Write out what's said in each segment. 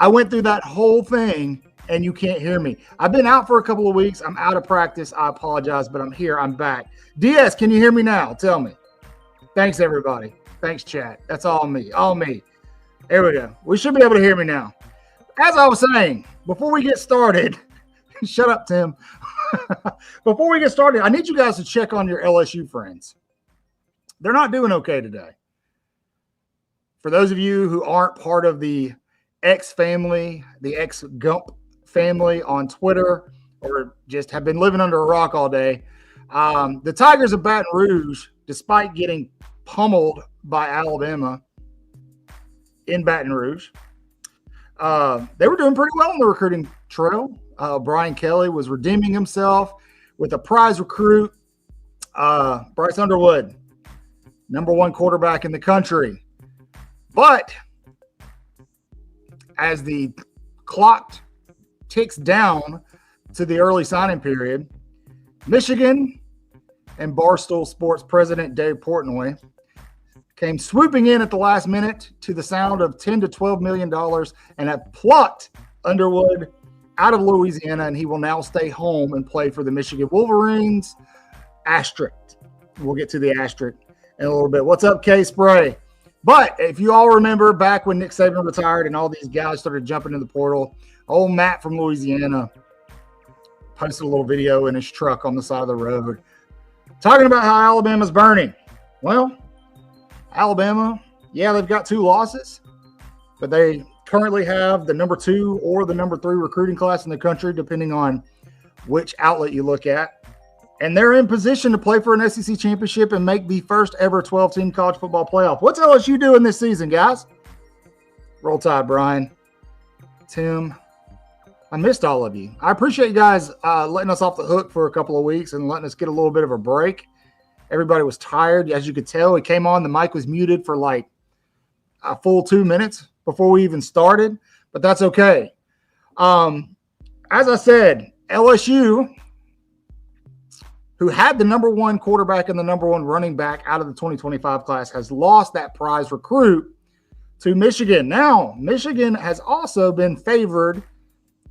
I went through that whole thing and you can't hear me. I've been out for a couple of weeks. I'm out of practice. I apologize, but I'm here. I'm back. DS, can you hear me now? Tell me. Thanks, everybody. Thanks, chat. That's all me. All me. There we go. We should be able to hear me now. As I was saying, before we get started, shut up, Tim. Before we get started, I need you guys to check on your LSU friends. they're not doing okay today. For those of you who aren't part of the X family, the X Gump family on Twitter, or just have been living under a rock all day, the Tigers of Baton Rouge, despite getting pummeled by Alabama in Baton Rouge, they were doing pretty well on the recruiting trail. Brian Kelly was redeeming himself with a prize recruit, Bryce Underwood, #1 quarterback in the country. But as the clock ticks down to the early signing period, Michigan and Barstool Sports president Dave Portnoy came swooping in at the last minute to the sound of $10 to $12 million and have plucked Underwood out of Louisiana, and he will now stay home and play for the Michigan Wolverines. Asterisk. We'll get to the asterisk in a little bit. What's up, K-Spray? But if you all remember back when Nick Saban retired and all these guys started jumping in the portal, old Matt from Louisiana posted a little video in his truck on the side of the road talking about how Alabama's burning. Well, Alabama, yeah, they've got 2 losses, but they currently have the #2 or the #3 recruiting class in the country, depending on which outlet you look at. And they're in position to play for an SEC championship and make the first ever 12-team college football playoff. What's LSU doing this season, guys? Roll Tide, Brian. Tim, I missed all of you. I appreciate you guys letting us off the hook for a couple of weeks and letting us get a little bit of a break. Everybody was tired. As you could tell, it came on. The mic was muted for like a full 2 minutes before we even started, but that's okay. As I said, LSU, who had the #1 quarterback and the #1 running back out of the 2025 class, has lost that prize recruit to Michigan. Now, Michigan has also been favored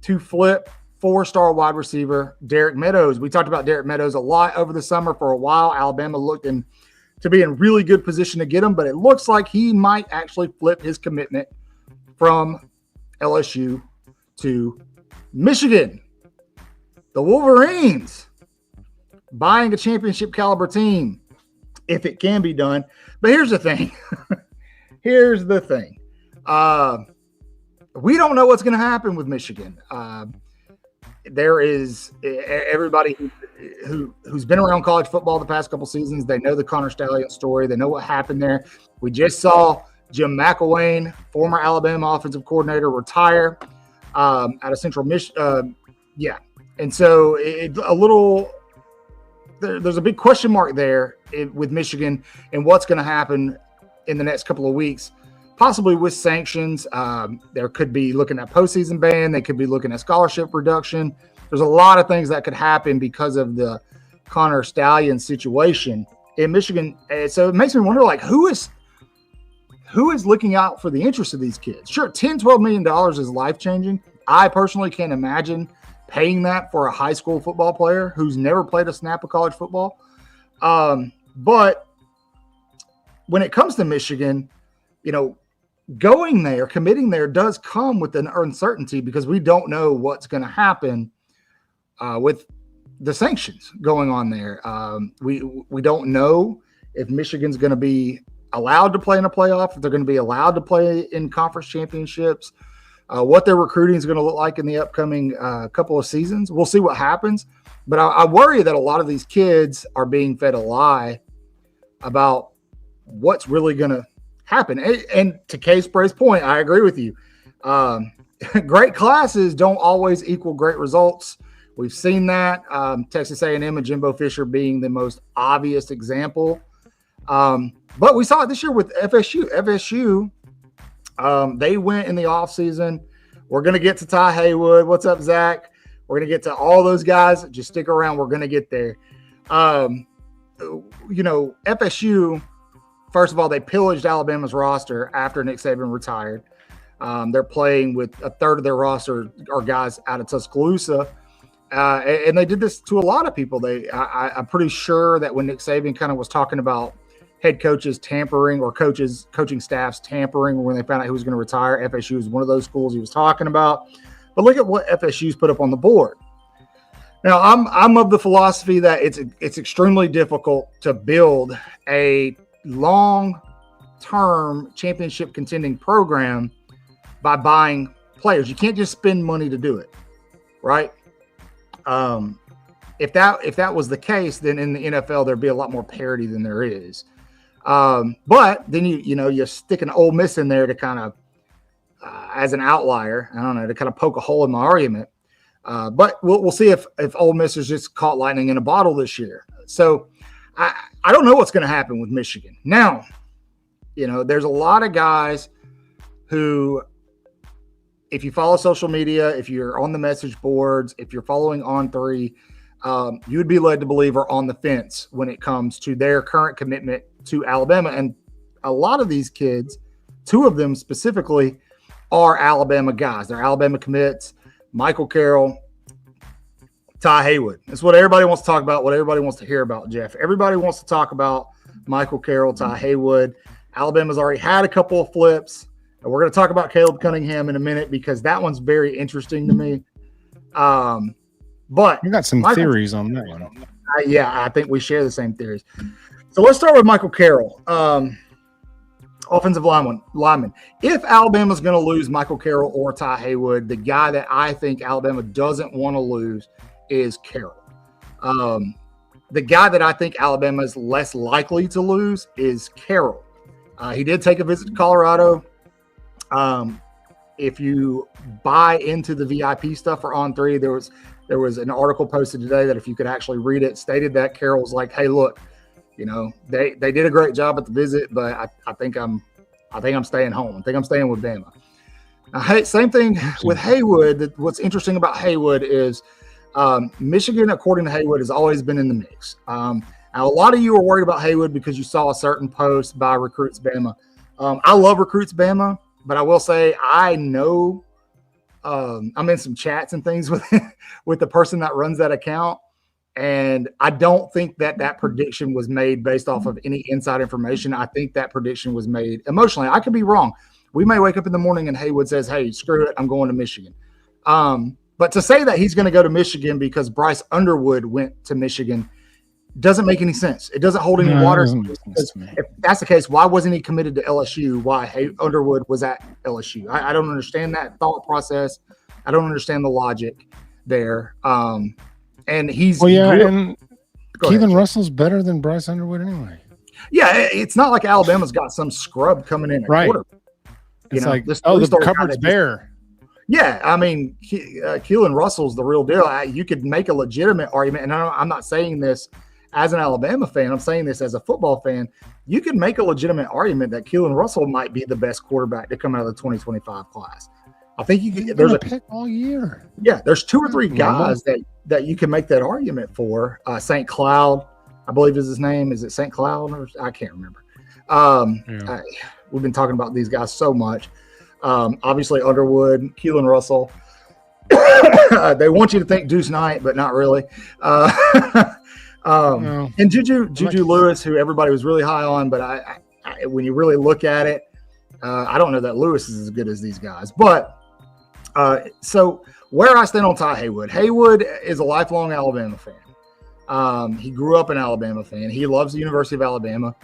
to flip 4-star wide receiver Derek Meadows. We talked about Derek Meadows a lot over the summer. For a while, Alabama looked to be in really good position to get him, but it looks like he might actually flip his commitment from LSU to Michigan. The Wolverines buying a championship caliber team, if it can be done. But here's the thing. Here's the thing. We don't know what's going to happen with Michigan. There is everybody who's been around college football the past couple seasons. They know the Connor Stallion story. They know what happened there. We just saw Jim McElwain, former Alabama offensive coordinator, retire out of Central Michigan. And so there's a big question mark there with Michigan and what's going to happen in the next couple of weeks, possibly with sanctions. There could be looking at postseason ban. They could be looking at scholarship reduction. There's a lot of things that could happen because of the Connor Stallion situation in Michigan. So it makes me wonder, like, who is looking out for the interests of these kids? Sure, $10-12 million is life-changing. I personally can't imagine paying that for a high school football player who's never played a snap of college football. But when it comes to Michigan, going there, committing there does come with an uncertainty because we don't know what's going to happen with the sanctions going on there. We don't know if Michigan's going to be allowed to play in a playoff, if they're going to be allowed to play in conference championships, what their recruiting is going to look like in the upcoming couple of seasons. We'll see what happens. But I worry that a lot of these kids are being fed a lie about what's really going to happen. And to K-Spray's point, I agree with you. Great classes don't always equal great results. We've seen that. Texas A&M and Jimbo Fisher being the most obvious example. But we saw it this year with FSU. FSU, they went in the offseason. We're going to get to Ty Haywood. What's up, Zach? We're going to get to all those guys. Just stick around. We're going to get there. FSU, first of all, they pillaged Alabama's roster after Nick Saban retired. They're playing with a third of their roster are guys out of Tuscaloosa. And they did this to a lot of people. I'm pretty sure that when Nick Saban kind of was talking about head coaches tampering or coaching staffs tampering when they found out he was going to retire, FSU was one of those schools he was talking about. But look at what FSU's put up on the board. Now, I'm of the philosophy that it's extremely difficult to build a long-term championship contending program by buying players. You can't just spend money to do it, right? If that was the case, then in the NFL there'd be a lot more parity than there is. But then you stick an Ole Miss in there to kind of as an outlier. I don't know, to kind of poke a hole in my argument. But we'll see if Ole Miss is just caught lightning in a bottle this year. So I don't know what's going to happen with Michigan. Now, there's a lot of guys who, if you follow social media, if you're on the message boards, if you're following On3, you would be led to believe are on the fence when it comes to their current commitment to Alabama. And a lot of these kids, two of them specifically, are Alabama guys. They're Alabama commits. Michael Carroll, Ty Haywood. That's what everybody wants to talk about, what everybody wants to hear about, Jeff. Everybody wants to talk about Michael Carroll, Ty Haywood. Alabama's already had a couple of flips. And we're going to talk about Caleb Cunningham in a minute because that one's very interesting to me. But you got some theories on that one. I think we share the same theories. So let's start with Michael Carroll, offensive lineman. If Alabama's going to lose Michael Carroll or Ty Haywood, the guy that I think Alabama doesn't want to lose is Carroll. The guy that I think Alabama is less likely to lose is Carroll. He did take a visit to Colorado. If you buy into the VIP stuff for On3, there was an article posted today that if you could actually read it, stated that Carroll was like, hey, look, they did a great job at the visit, but I think I'm staying home. I think I'm staying with Bama. Now, same thing with Haywood. What's interesting about Haywood is Michigan, according to Haywood, has always been in the mix. Now, a lot of you are worried about Haywood because you saw a certain post by Recruits Bama. I love Recruits Bama, but I will say I know I'm in some chats and things with the person that runs that account. And I don't think that prediction was made based off of any inside information. I think that prediction was made emotionally. I could be wrong. We may wake up in the morning and Haywood says, hey, screw it, I'm going to Michigan. But to say that he's going to go to Michigan because Bryce Underwood went to Michigan doesn't make any sense. It doesn't hold any water. If that's the case, why wasn't he committed to LSU? Why Underwood was at LSU? I don't understand that thought process. I don't understand the logic there. And he's and Keelan Russell's better than Bryce Underwood anyway. Yeah, it's not like Alabama's got some scrub coming in at quarterback. It's like, the cupboard's bare. Yeah, I mean, Keelan Russell's the real deal. You could make a legitimate argument, and I'm not saying this as an Alabama fan. I'm saying this as a football fan. You could make a legitimate argument that Keelan Russell might be the best quarterback to come out of the 2025 class. I think there's a pick all year. Yeah, there's two or three guys that you can make that argument for. St. Cloud, I believe is his name. Is it St. Cloud? Or I can't remember. We've been talking about these guys so much. Obviously Underwood, Keelan Russell. They want you to think Deuce Knight, but not really. And Juju Lewis, who everybody was really high on, but I when you really look at it, I don't know that Lewis is as good as these guys. But so where I stand on Ty Haywood, Haywood is a lifelong Alabama fan. He grew up an Alabama fan. He loves the University of Alabama.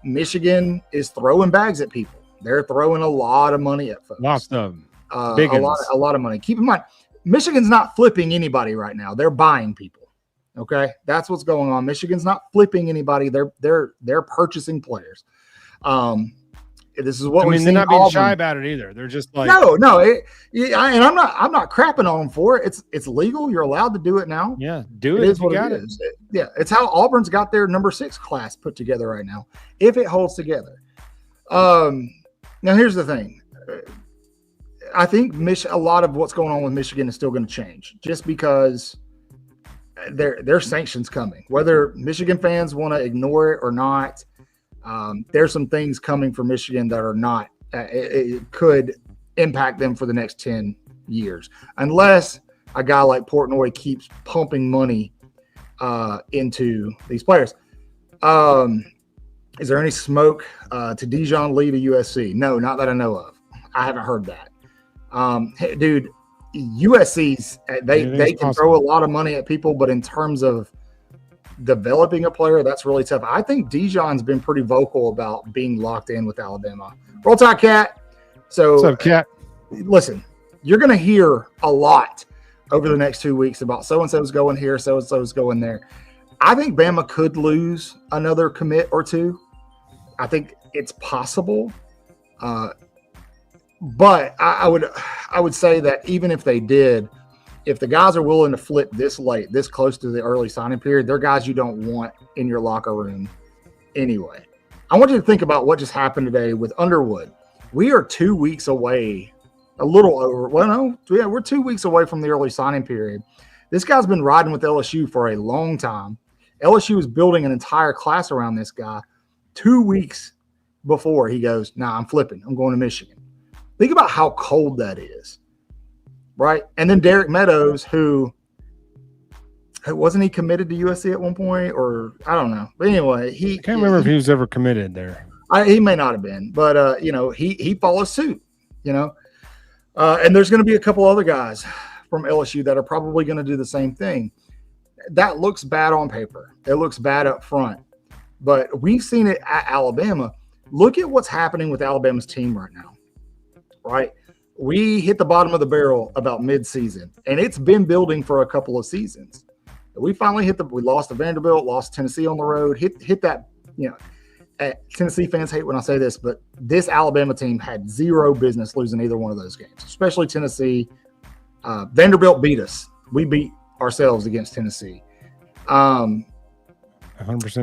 Michigan is throwing bags at people. They're throwing a lot of money at folks. Lots of them. A lot of money. Keep in mind, Michigan's not flipping anybody right now. They're buying people. Okay, that's what's going on. Michigan's not flipping anybody. They're purchasing players. This is what they're not being shy about it either. They're just like no. And I'm not crapping on them for it. It's legal. You're allowed to do it now. Yeah, do it. It is what it is. Yeah, it's how Auburn's got their number 6 class put together right now. If it holds together. Now here's the thing. I think a lot of what's going on with Michigan is still going to change, just because there's sanctions coming. Whether Michigan fans want to ignore it or not, there's some things coming for Michigan that are not. It could impact them for the next 10 years, unless a guy like Portnoy keeps pumping money into these players. Is there any smoke to Dijon Lee to USC? No, not that I know of. I haven't heard that. Hey, dude, USC's they can throw a lot of money at people, but in terms of developing a player, that's really tough. I think Dijon's been pretty vocal about being locked in with Alabama. Roll Tide, Cat. So, what's up, Cat? Listen, you're going to hear a lot over the next 2 weeks about so-and-so's going here, so-and-so's going there. I think Bama could lose another commit or two. I think it's possible. But I would say that even if they did, if the guys are willing to flip this late, this close to the early signing period, they're guys you don't want in your locker room anyway. I want you to think about what just happened today with Underwood. We are 2 weeks away, a little over. Well, no, yeah, we're 2 weeks away from the early signing period. This guy's been riding with LSU for a long time. LSU is building an entire class around this guy. 2 weeks before he goes, nah, I'm flipping. I'm going to Michigan. Think about how cold that is. Right. And then Derek Meadows, who wasn't he committed to USC at one point, or I don't know. But anyway, I can't remember if he was ever committed there. He may not have been, but he follows suit, and there's going to be a couple other guys from LSU that are probably going to do the same thing. That looks bad on paper. It looks bad up front, but we've seen it at Alabama. Look at what's happening with Alabama's team right now. Right. We hit the bottom of the barrel about mid-season, and it's been building for a couple of seasons. We finally we lost to Vanderbilt, lost Tennessee on the road, hit that, Tennessee fans hate when I say this, but this Alabama team had zero business losing either one of those games, especially Tennessee. Vanderbilt beat us. We beat ourselves against Tennessee. 100%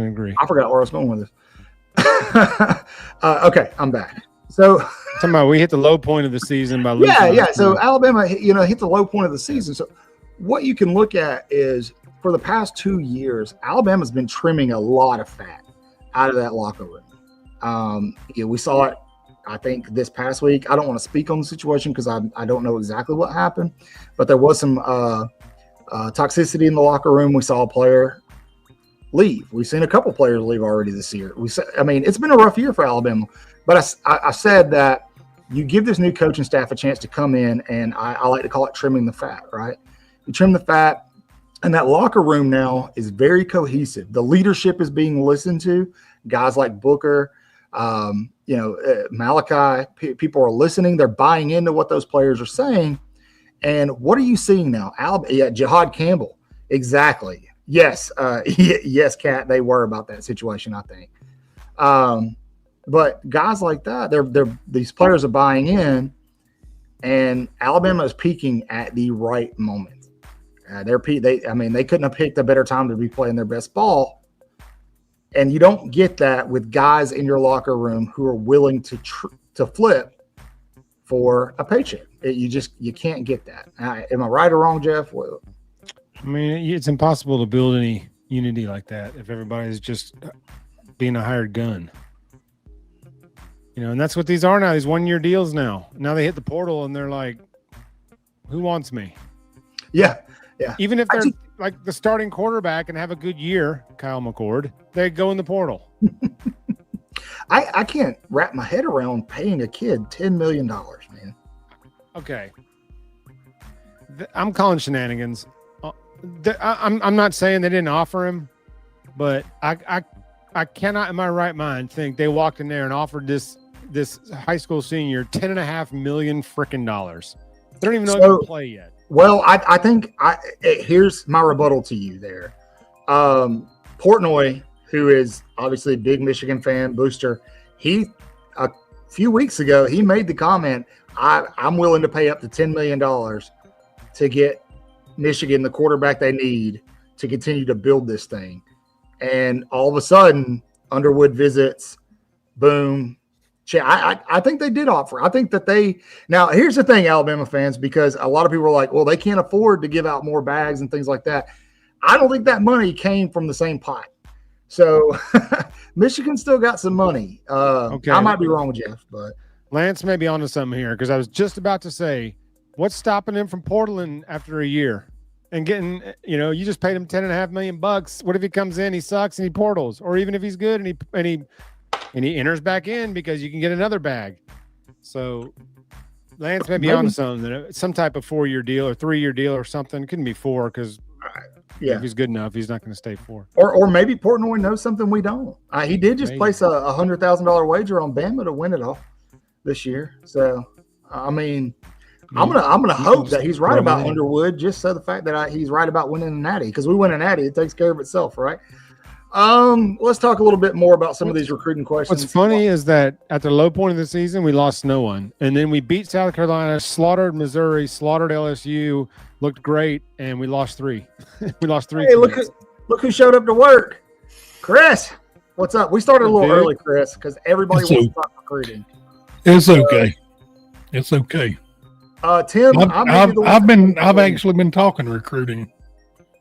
agree. I forgot where I was going with this. Okay, I'm back. So talking about we hit the low point of the season by losing. Yeah. So Alabama, hit the low point of the season. So what you can look at is for the past 2 years, Alabama's been trimming a lot of fat out of that locker room. We saw it, I think, this past week. I don't want to speak on the situation because I don't know exactly what happened, but there was some toxicity in the locker room. We saw a player leave. We've seen a couple players leave already this year. It's been a rough year for Alabama. But I said that you give this new coaching staff a chance to come in, and I like to call it trimming the fat, right? You trim the fat, and that locker room now is very cohesive. The leadership is being listened to. Guys like Booker, Malachi, people are listening. They're buying into what those players are saying. And what are you seeing now? Jihad Campbell. Exactly. Yes. Yes, Kat, they were about that situation, I think. But guys like that, these players are buying in, and Alabama is peaking at the right moment. They couldn't have picked a better time to be playing their best ball. And you don't get that with guys in your locker room who are willing to flip for a paycheck. You can't get that. Am I right or wrong, Jeff? Well, it's impossible to build any unity like that if everybody's just being a hired gun. And that's what these are now, these 1 year deals now. Now they hit the portal and they're like, who wants me? Yeah. Even if they're like the starting quarterback and have a good year, Kyle McCord, they go in the portal. I can't wrap my head around paying a kid $10 million, man. Okay. I'm calling shenanigans. I'm not saying they didn't offer him, but I cannot in my right mind think they walked in there and offered this high school senior $10.5 million freaking dollars. They don't even know how to play yet. Well, I think here's my rebuttal to you there. Portnoy, who is obviously a big Michigan fan, booster, a few weeks ago, he made the comment, I'm willing to pay up to $10 million to get Michigan the quarterback they need to continue to build this thing. And all of a sudden, Underwood visits, boom. I think they did offer. I think that now here's the thing, Alabama fans, because a lot of people are like, well, they can't afford to give out more bags and things like that. I don't think that money came from the same pot. So Michigan still got some money. Okay. I might be wrong, Jeff, but Lance may be onto something here, because I was just about to say, what's stopping him from portaling after a year and getting, you just paid him $10.5 million. What if he comes in, he sucks, and he portals, or even if he's good and he enters back in because you can get another bag. So Lance may be onto something, some type of 4 year deal or 3 year deal or something. It couldn't be 4 because Yeah. If he's good enough, he's not going to stay 4. Or maybe Portnoy knows something we don't. He did just place a $100,000 wager on Bama to win it all this year. So, I mean, I'm gonna hope that he's right about Underwood, just so the fact that he's right about winning a natty, because we win a natty, it takes care of itself, right? Let's talk a little bit more about some of these recruiting questions. What's funny is that at the low point of the season, we lost no one, and then we beat South Carolina, slaughtered Missouri, slaughtered LSU, looked great, and we lost 3. We lost 3. Hey, look who showed up to work, Chris. What's up? We started a little early, Chris, because everybody wants to talk recruiting. It's okay. It's okay. Tim, I've actually been talking recruiting.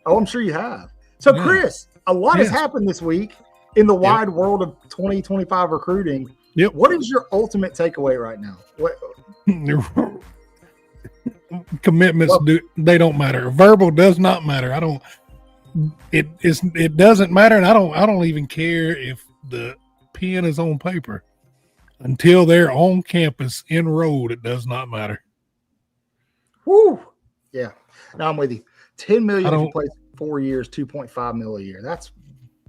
Oh, I'm sure you have. So, yeah. Chris, a lot has happened this week in the wide world of 2025 recruiting. Yep. What is your ultimate takeaway right now? Commitments they don't matter. Verbal does not matter. It doesn't matter, and I don't even care if the pen is on paper. Until they're on campus enrolled, it does not matter. Woo! Yeah. No, I'm with you. $10 million if you play 4 years, $2.5 million a year. That's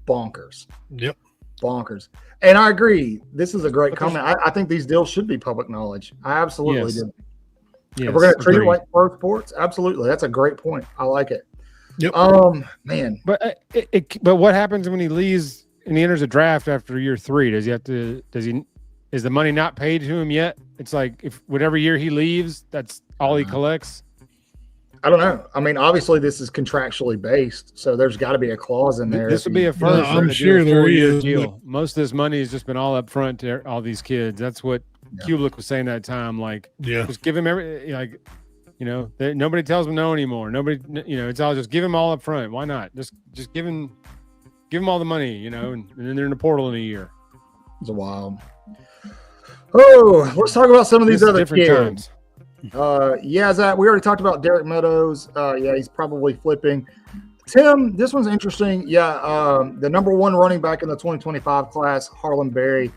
bonkers. Yep. Bonkers. And I agree. This is a great comment. I think these deals should be public knowledge. I absolutely do. Yes, if we're going to treat it like pro sports, absolutely. That's a great point. I like it. Yep. Man. But what happens when he leaves and he enters a draft after year 3? Is the money not paid to him yet? It's like if whatever year he leaves, that's all he collects. I don't know. I mean, obviously this is contractually based, so there's got to be a clause in there. This would be a first. I'm sure there is. Deal. Most of this money has just been all up front to all these kids. That's what Kubelik was saying that time. Like, just give him nobody tells him no anymore. Nobody, it's all just give him all up front. Why not? Just give him all the money, and then they're in the portal in a year. It's wild. Oh, let's talk about some of these other kids. Zach, we already talked about Derek Meadows. He's probably flipping. Tim, this one's interesting. The number 1 running back in the 2025 class, Harlan Berry.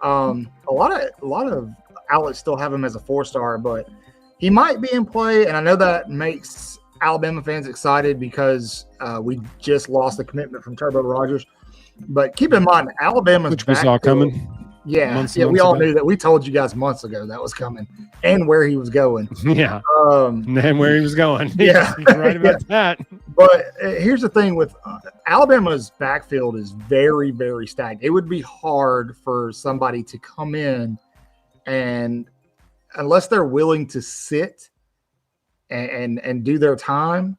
A lot of outlets still have him as a 4-star, but he might be in play, and I know that makes Alabama fans excited because we just lost the commitment from Turbo Rogers. But keep in mind, Alabama's which we saw coming. Months we all knew that. We told you guys months ago that was coming and where he was going. Yeah. And where he was going. Yeah. He's right about that. But here's the thing with Alabama's backfield is very, very stacked. It would be hard for somebody to come in and unless they're willing to sit and do their time.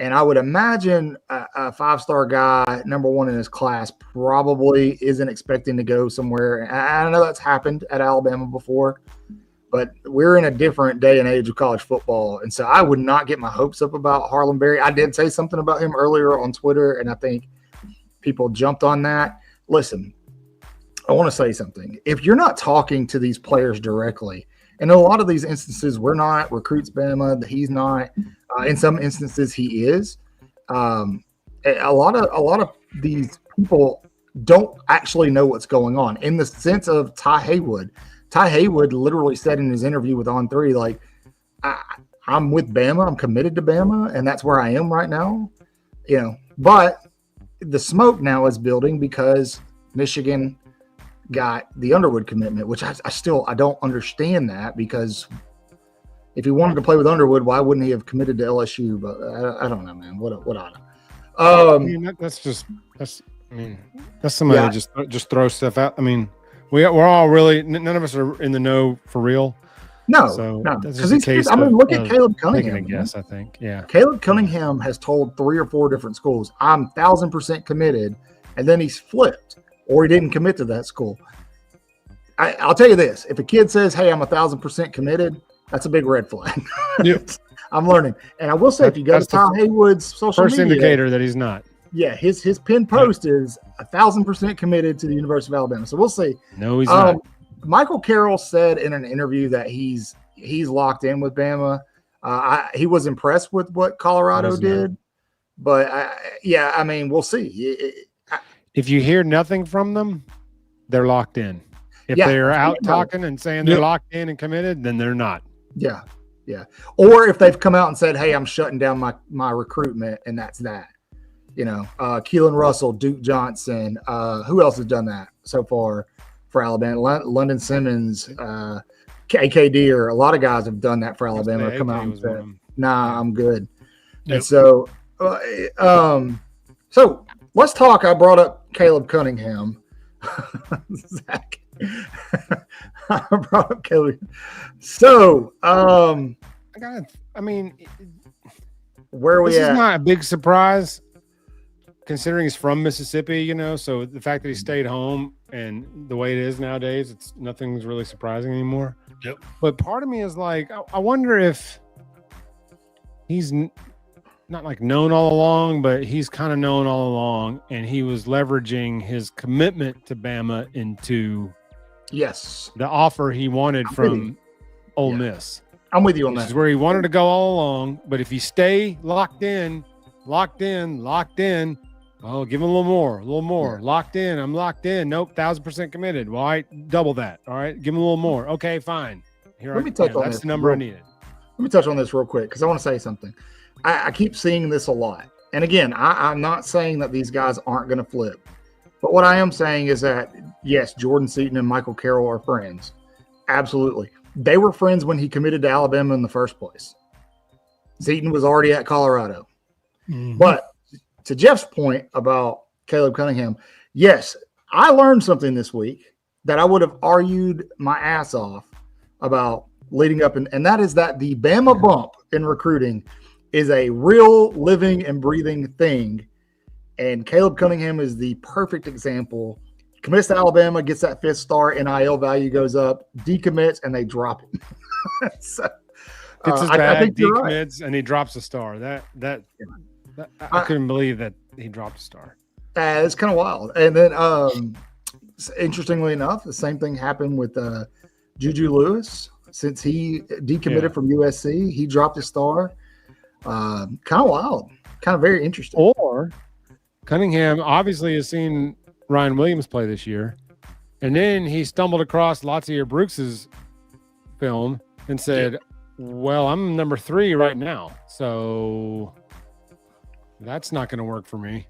And I would imagine a 5-star guy, number 1 in his class, probably isn't expecting to go somewhere. I know that's happened at Alabama before, but we're in a different day and age of college football. And so I would not get my hopes up about Harlan Berry. I did say something about him earlier on Twitter, and I think people jumped on that. Listen, I want to say something. If you're not talking to these players directly, and in a lot of these instances, we're not. Recruits Bama, he's not. In some instances, he is. A lot of these people don't actually know what's going on. In the sense of Ty Haywood. Ty Haywood literally said in his interview with On3, like, I'm with Bama. I'm committed to Bama, and that's where I am right now. But the smoke now is building because Michigan got the Underwood commitment, which I don't understand that, because if he wanted to play with Underwood, why wouldn't he have committed to LSU? But I don't know, man. What I know. That's somebody just throw stuff out. I mean, we're all really, none of us are in the know for real. No. Because look at Caleb Cunningham. I guess I think, yeah. Caleb Cunningham has told 3 or 4 different schools, I'm 1,000% committed, and then he's flipped, or he didn't commit to that school. I'll tell you this: if a kid says, "Hey, I'm 1,000% committed," that's a big red flag. Yep. I'm learning, and I will say, if you go to Ty Haywood's social first media, indicator that he's not. Yeah, his pinned post is 1,000% committed to the University of Alabama. So we'll see. No, he's not. Michael Carroll said in an interview that he's locked in with Bama. He was impressed with what Colorado did, but I mean, we'll see. If you hear nothing from them, they're locked in. If they're out talking and saying they're locked in and committed, then they're not. Yeah. Or if they've come out and said, "Hey, I'm shutting down my recruitment," and that's that. Keelan Russell, Duke Johnson. Who else has done that so far for Alabama? London Simmons, KD, or a lot of guys have done that for Alabama. Come out and said, "Nah, I'm good." Yep. And so, so let's talk. I brought up Caleb Cunningham. Zach, I brought up Caleb. So, where are we this at? is not a big surprise considering he's from Mississippi, so the fact that he stayed home and the way it is nowadays, nothing's really surprising anymore. Yep. But part of me is like, I wonder if he's not like known all along, but he's kind of known all along, and he was leveraging his commitment to Bama into the offer he wanted from Ole Miss. I'm with you on This that. is where he wanted to go all along, but if you stay locked in, oh, give him a little more. Yeah. Locked in. I'm locked in. Nope, 1,000% committed. Well, all right, double that. All right, give him a little more. Okay, fine. That's the number I needed. Let me touch on this real quick because I want to say something. I keep seeing this a lot. And again, I'm not saying that these guys aren't going to flip. But what I am saying is that, yes, Jordan Seaton and Michael Carroll are friends. Absolutely. They were friends when he committed to Alabama in the first place. Seaton was already at Colorado. Mm-hmm. But to Jeff's point about Caleb Cunningham, yes, I learned something this week that I would have argued my ass off about leading up, and that is that the Bama bump in recruiting is a real living and breathing thing, and Caleb Cunningham is the perfect example. Commits to Alabama, gets that 5th star, NIL value goes up, decommits, and they drop him. So, Gets his I bag, think you're right. decommits, and he drops a star. That I couldn't believe that he dropped a star. It's kind of wild. And then, interestingly enough, the same thing happened with Juju Lewis. Since he decommitted from USC, he dropped a star. Kind of wild. Kind of very interesting. Or Cunningham obviously has seen Ryan Williams play this year, and then he stumbled across Latia Brooks's film and said, well, I'm number 3 right now, so that's not going to work for me.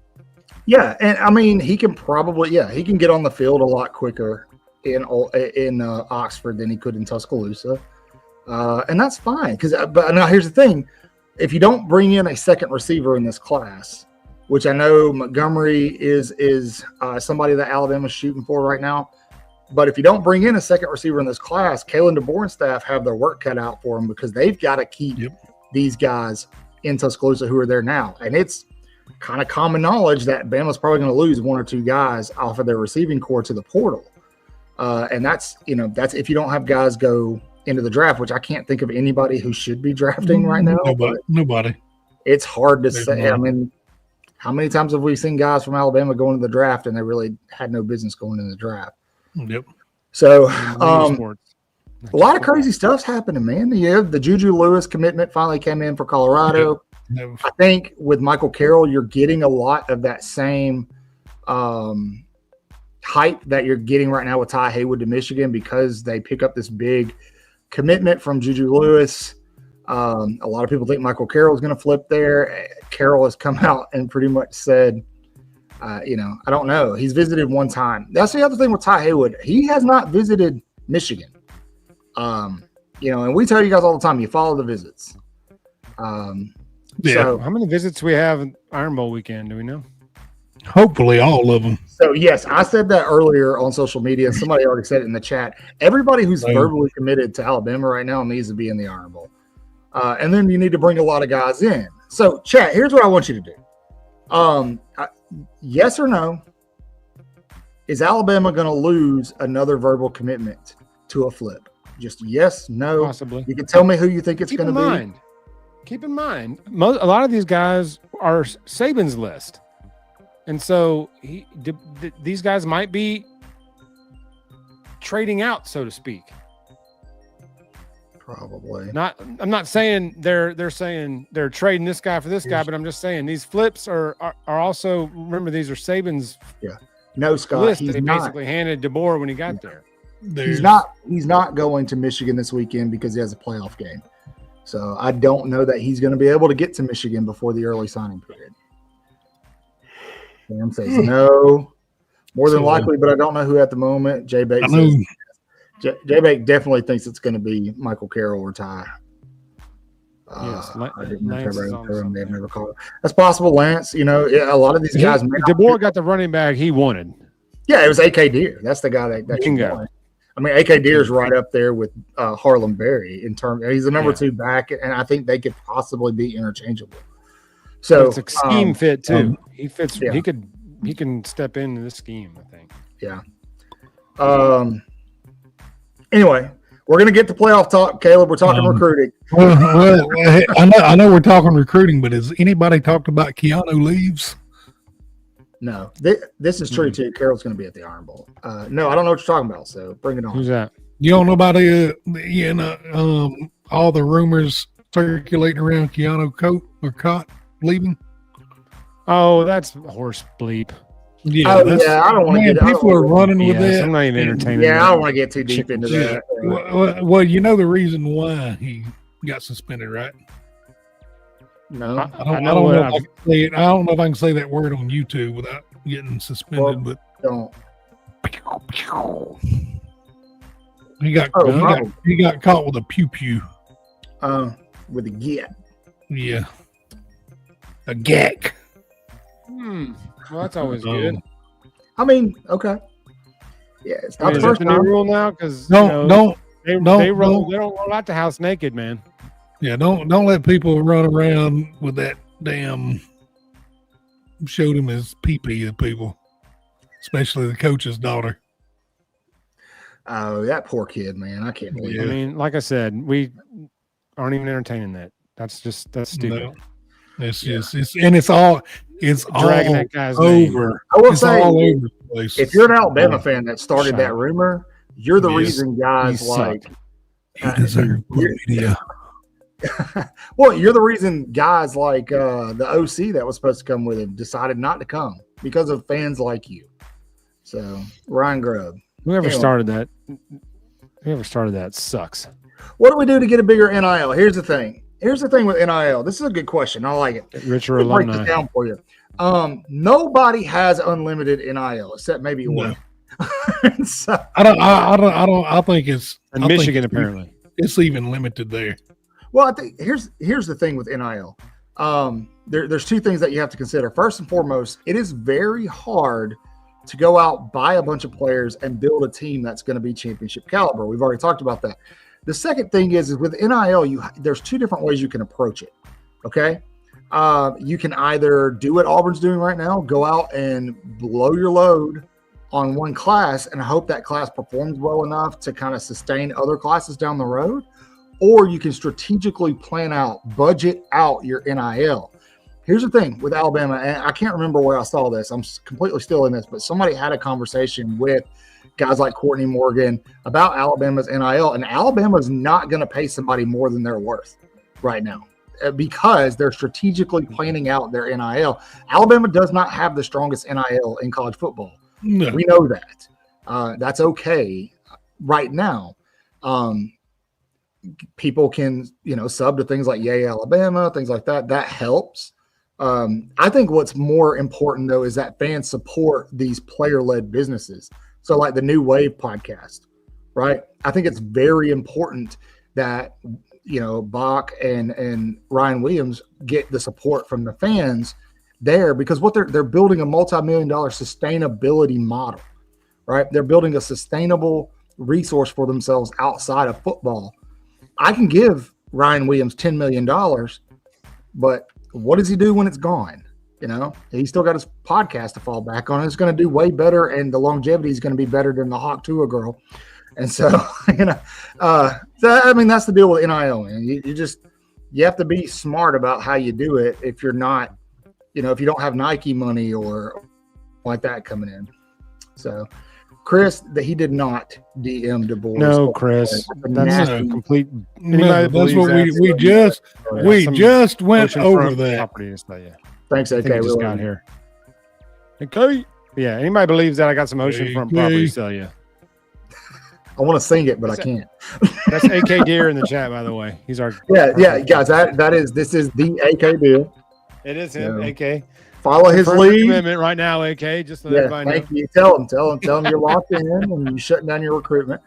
Yeah, and I mean, he can probably, he can get on the field a lot quicker in Oxford than he could in Tuscaloosa, and that's fine. But now here's the thing: if you don't bring in a second receiver in this class, which I know Montgomery is somebody that Alabama's shooting for right now, but if you don't bring in a second receiver in this class, Kalen DeBoer and staff have their work cut out for them because they've got to keep these guys in Tuscaloosa who are there now, and it's kind of common knowledge that Bama's probably going to lose 1 or 2 guys off of their receiving core to the portal. And that's if you don't have guys go into the draft, which I can't think of anybody who should be drafting right now. Nobody. It's hard to say. I mean, how many times have we seen guys from Alabama go into the draft and they really had no business going in the draft? Yep. So a lot of crazy stuff's happening, man. The Juju Lewis commitment finally came in for Colorado. Yep. I think with Michael Carroll, you're getting a lot of that same hype that you're getting right now with Ty Haywood to Michigan because they pick up this big commitment from Juju Lewis. A lot of people think Michael Carroll is going to flip there. Carroll has come out and pretty much said, I don't know. He's visited one time. That's the other thing with Ty Haywood. He has not visited Michigan. And we tell you guys all the time, you follow the visits. So, how many visits do we have in Iron Bowl weekend? Do we know? Hopefully all of them. So, yes, I said that earlier on social media. Somebody already said it in the chat. Everybody who's verbally committed to Alabama right now needs to be in the Iron Bowl. And then you need to bring a lot of guys in. So, chat, here's what I want you to do. Yes or no, is Alabama going to lose another verbal commitment to a flip? Just yes, no. Possibly. You can tell me who you think it's going to be. Keep in mind, a lot of these guys are Saban's list. And so these guys might be trading out, so to speak. Probably. I'm not saying they're saying they're trading this guy for this guy, but I'm just saying these flips are also, remember, these are Saban's no, Scott, list he's that he not. basically handed DeBoer when he got there. He's not going to Michigan this weekend because he has a playoff game. So I don't know that he's going to be able to get to Michigan before the early signing period. Sam says no. More than likely, but I don't know who at the moment. J-Bake says J-Bake definitely thinks it's going to be Michael Carroll or Ty. Yes, I didn't Lance is remember on they've never called. That's possible, Lance. A lot of these guys. DeBoer got the running back he wanted. Yeah, it was AK Deer. That's the guy that can go. go. I mean, AK Deer's right up there with Harlem Berry in terms. He's the number 2 back, and I think they could possibly be interchangeable. So but it's a scheme fit too. He fits. Yeah. He can step into this scheme, I think. Yeah. Anyway, we're gonna get to playoff talk, Caleb. We're talking recruiting. Well, I know we're talking recruiting, but has anybody talked about Keanu leaves? No, this is true too. Carroll's going to be at the Iron Bowl. No, I don't know what you're talking about. So bring it on. Who's that? You don't know about all the rumors circulating around Keanu Cott leaving? Oh, that's horse bleep. Yeah, I don't want to get. People are running with that. I'm not even entertaining. Yeah, I don't want to get too deep into that. Well, you know the reason why he got suspended, right? No, I don't know if I can say that word on YouTube without getting suspended. But don't. He got caught with a pew pew. With a get. Yeah, a gack. Well, that's always good. I mean, okay. Yeah, it's not the first time. New rule now because they don't roll out the house naked, man. Yeah, don't let people run around with that damn showed him his pee-pee to people, especially the coach's daughter. Oh, that poor kid, man. I can't believe it. I mean, like I said, we aren't even entertaining that. That's stupid. No, it's all dragging that guy's over. Name. I will say, all over the place. If you're an Alabama fan that started that rumor, you're the reason guys like he deserved media. Well, you're the reason guys like the OC that was supposed to come with him decided not to come because of fans like you. So Ryan Grubb, whoever started that sucks. What do we do to get a bigger NIL? Here's the thing with NIL. This is a good question. I like it. Richer alumni. Break this down for you. Nobody has unlimited NIL except maybe one. So, I think it's in Michigan apparently. It's even limited there. Well, I think here's the thing with NIL. There's two things that you have to consider. First and foremost, it is very hard to go out, buy a bunch of players, and build a team that's going to be championship caliber. We've already talked about that. The second thing is with NIL, there's two different ways you can approach it. Okay, you can either do what Auburn's doing right now, go out and blow your load on one class and hope that class performs well enough to kind of sustain other classes down the road. Or you can strategically budget out your NIL. Here's the thing with Alabama, and I can't remember where I saw this. I'm completely still in this, but somebody had a conversation with guys like Courtney Morgan about Alabama's NIL, and Alabama's not going to pay somebody more than they're worth right now because they're strategically planning out their NIL. Alabama does not have the strongest NIL in college football. No. We know that. That's okay right now. People can, sub to things like Yay Alabama, things like that. That helps. I think what's more important, though, is that fans support these player-led businesses. So like the New Wave podcast, right? I think it's very important that, Bach and Ryan Williams get the support from the fans there because what they're building a multi-million-dollar sustainability model, right? They're building a sustainable resource for themselves outside of football. I can give Ryan Williams $10 million, but what does he do when it's gone? He's still got his podcast to fall back on. It's going to do way better, and the longevity is going to be better than the Hawk Tua girl. And so, that's the deal with NIL, man. You have to be smart about how you do it if you're not, if you don't have Nike money or like that coming in. So, Chris, that he did not DM DeBoer. No, Chris, that's a complete. That's what we just went over that. Thanks, AK. We just got here. Okay. Yeah. Anybody believes that I got some oceanfront property to sell you? I want to sing it, but I can't. That's AK Deer in the chat, by the way. He's our guys. This is the AK deal. It is him, AK. Follow his Confirm lead. commitment right now, AK. Just so Yeah, everybody thank knows. you. Tell him you're locked in and you're shutting down your recruitment.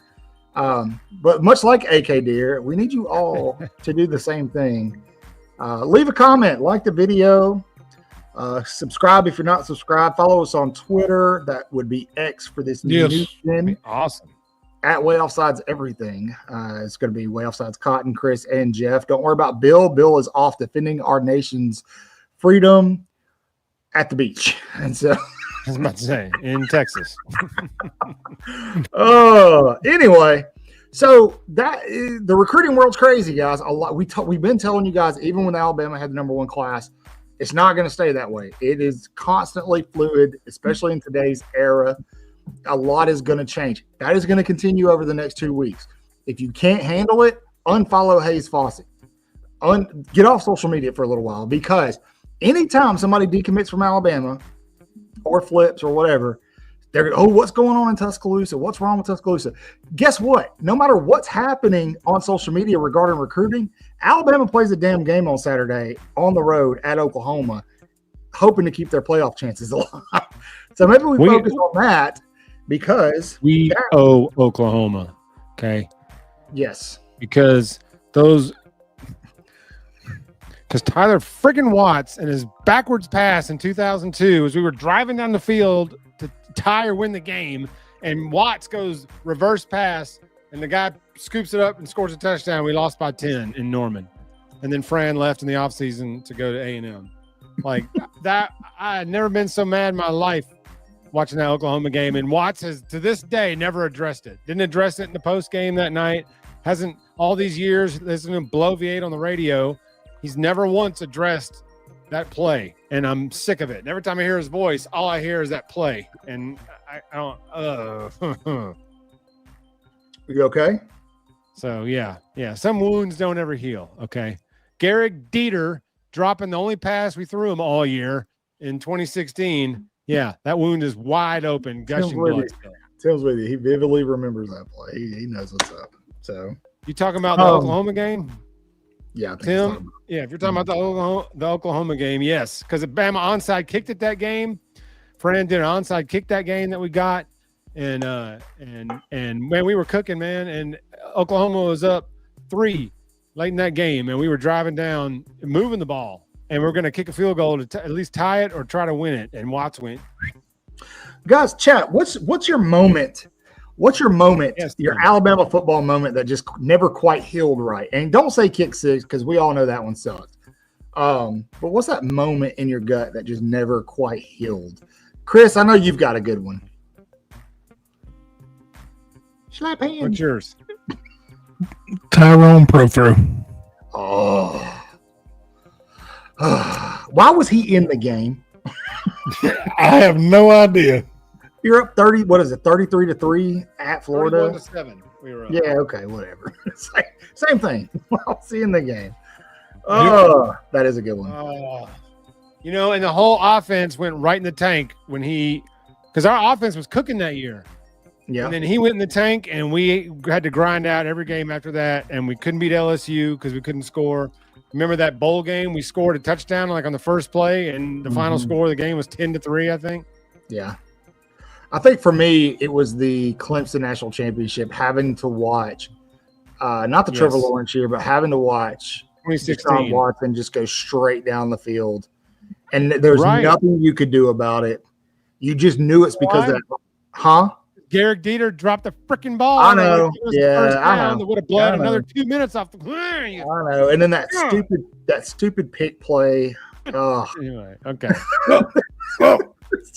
But much like AK Deer, we need you all to do the same thing. Leave a comment, like the video, subscribe if you're not subscribed. Follow us on Twitter. That would be X for this new gen. Awesome. At Waaaay Offsides everything. It's going to be Waaaay Offsides Cotton, Chris, and Jeff. Don't worry about Bill. Bill is off defending our nation's freedom at the beach. And so I was about to say, in Texas. Anyway, so the recruiting world's crazy, guys. A lot. We've been telling you guys, even when Alabama had the #1 class, it's not going to stay that way. It is constantly fluid, especially in today's era. A lot is going to change. That is going to continue over the next 2 weeks. If you can't handle it, unfollow Hayes Fawcett. Get off social media for a little while, because anytime somebody decommits from Alabama or flips or whatever, they're, what's going on in Tuscaloosa? What's wrong with Tuscaloosa? Guess what? No matter what's happening on social media regarding recruiting, Alabama plays a damn game on Saturday on the road at Oklahoma, hoping to keep their playoff chances alive. So maybe we focus on that, because we owe Oklahoma. Okay. Yes. Because Tyler friggin' Watts and his backwards pass in 2002, as we were driving down the field to tie or win the game, and Watts goes reverse pass, and the guy scoops it up and scores a touchdown. We lost by 10 in Norman. And then Fran left in the offseason to go to A&M. Like that, I had never been so mad in my life watching that Oklahoma game. And Watts has, to this day, never addressed it. Didn't address it in the post game that night. Hasn't all these years listening to bloviate on the radio. He's never once addressed that play, and I'm sick of it. And every time I hear his voice, all I hear is that play, and I don't. You okay? So yeah. Some wounds don't ever heal. Okay, Garrick Dieter dropping the only pass we threw him all year in 2016. Yeah, that wound is wide open, gushing blood. Tim's with you. He vividly remembers that play. He knows what's up. So you talking about the Oklahoma game? Yeah, I think Tim. Yeah, if you're talking about the Oklahoma game, yes, because Bama onside kicked it that game. Fran did an onside kick that game that we got, and man, we were cooking, man. And Oklahoma was up 3 late in that game, and we were driving down, moving the ball, and we're going to kick a field goal to at least tie it or try to win it. And Watts went. Guys, chat. What's your moment? What's your moment? Yes, your Alabama football moment that just never quite healed right? And don't say kick 6, because we all know that one sucked. But what's that moment in your gut that just never quite healed? Chris, I know you've got a good one. Slap hand. What's yours? Tyrone Pro-Throw. Oh. Why was he in the game? I have no idea. You're up 30. What is it? 33-3 at Florida. 31-7. We were up. Yeah. Okay. Whatever. Same thing. I'll see you in the game. Oh, that is a good one. And the whole offense went right in the tank because our offense was cooking that year. Yeah. And then he went in the tank, and we had to grind out every game after that, and we couldn't beat LSU because we couldn't score. Remember that bowl game? We scored a touchdown like on the first play, and the final score of the game was 10-3, I think. Yeah. I think for me, it was the Clemson National Championship, having to watch, not the Trevor Lawrence year, but having to watch 2016 Watson just go straight down the field. And there's nothing you could do about it. You just knew it's because of that. Garrick Dieter dropped the freaking ball. I know. I know. That would have bled another 2 minutes off the. I know. And then that stupid pick play. Anyway, okay.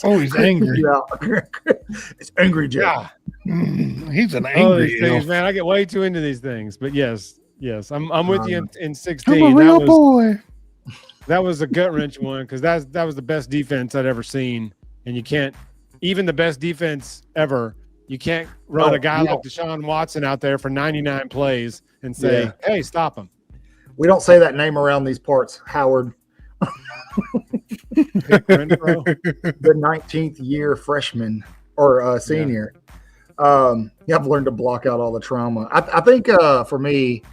Oh, he's angry. It's angry Jeff. Yeah. He's an angry things, man. I get way too into these things, but yes, I'm with you in 16. I'm a real boy. That was a gut wrench one, because that was the best defense I'd ever seen, and you can't, even the best defense ever, you can't run a guy like Deshaun Watson out there for 99 plays and say, "Hey, stop him." We don't say that name around these parts, Howard. The 19th year freshman or senior. I've learned to block out all the trauma. I think for me,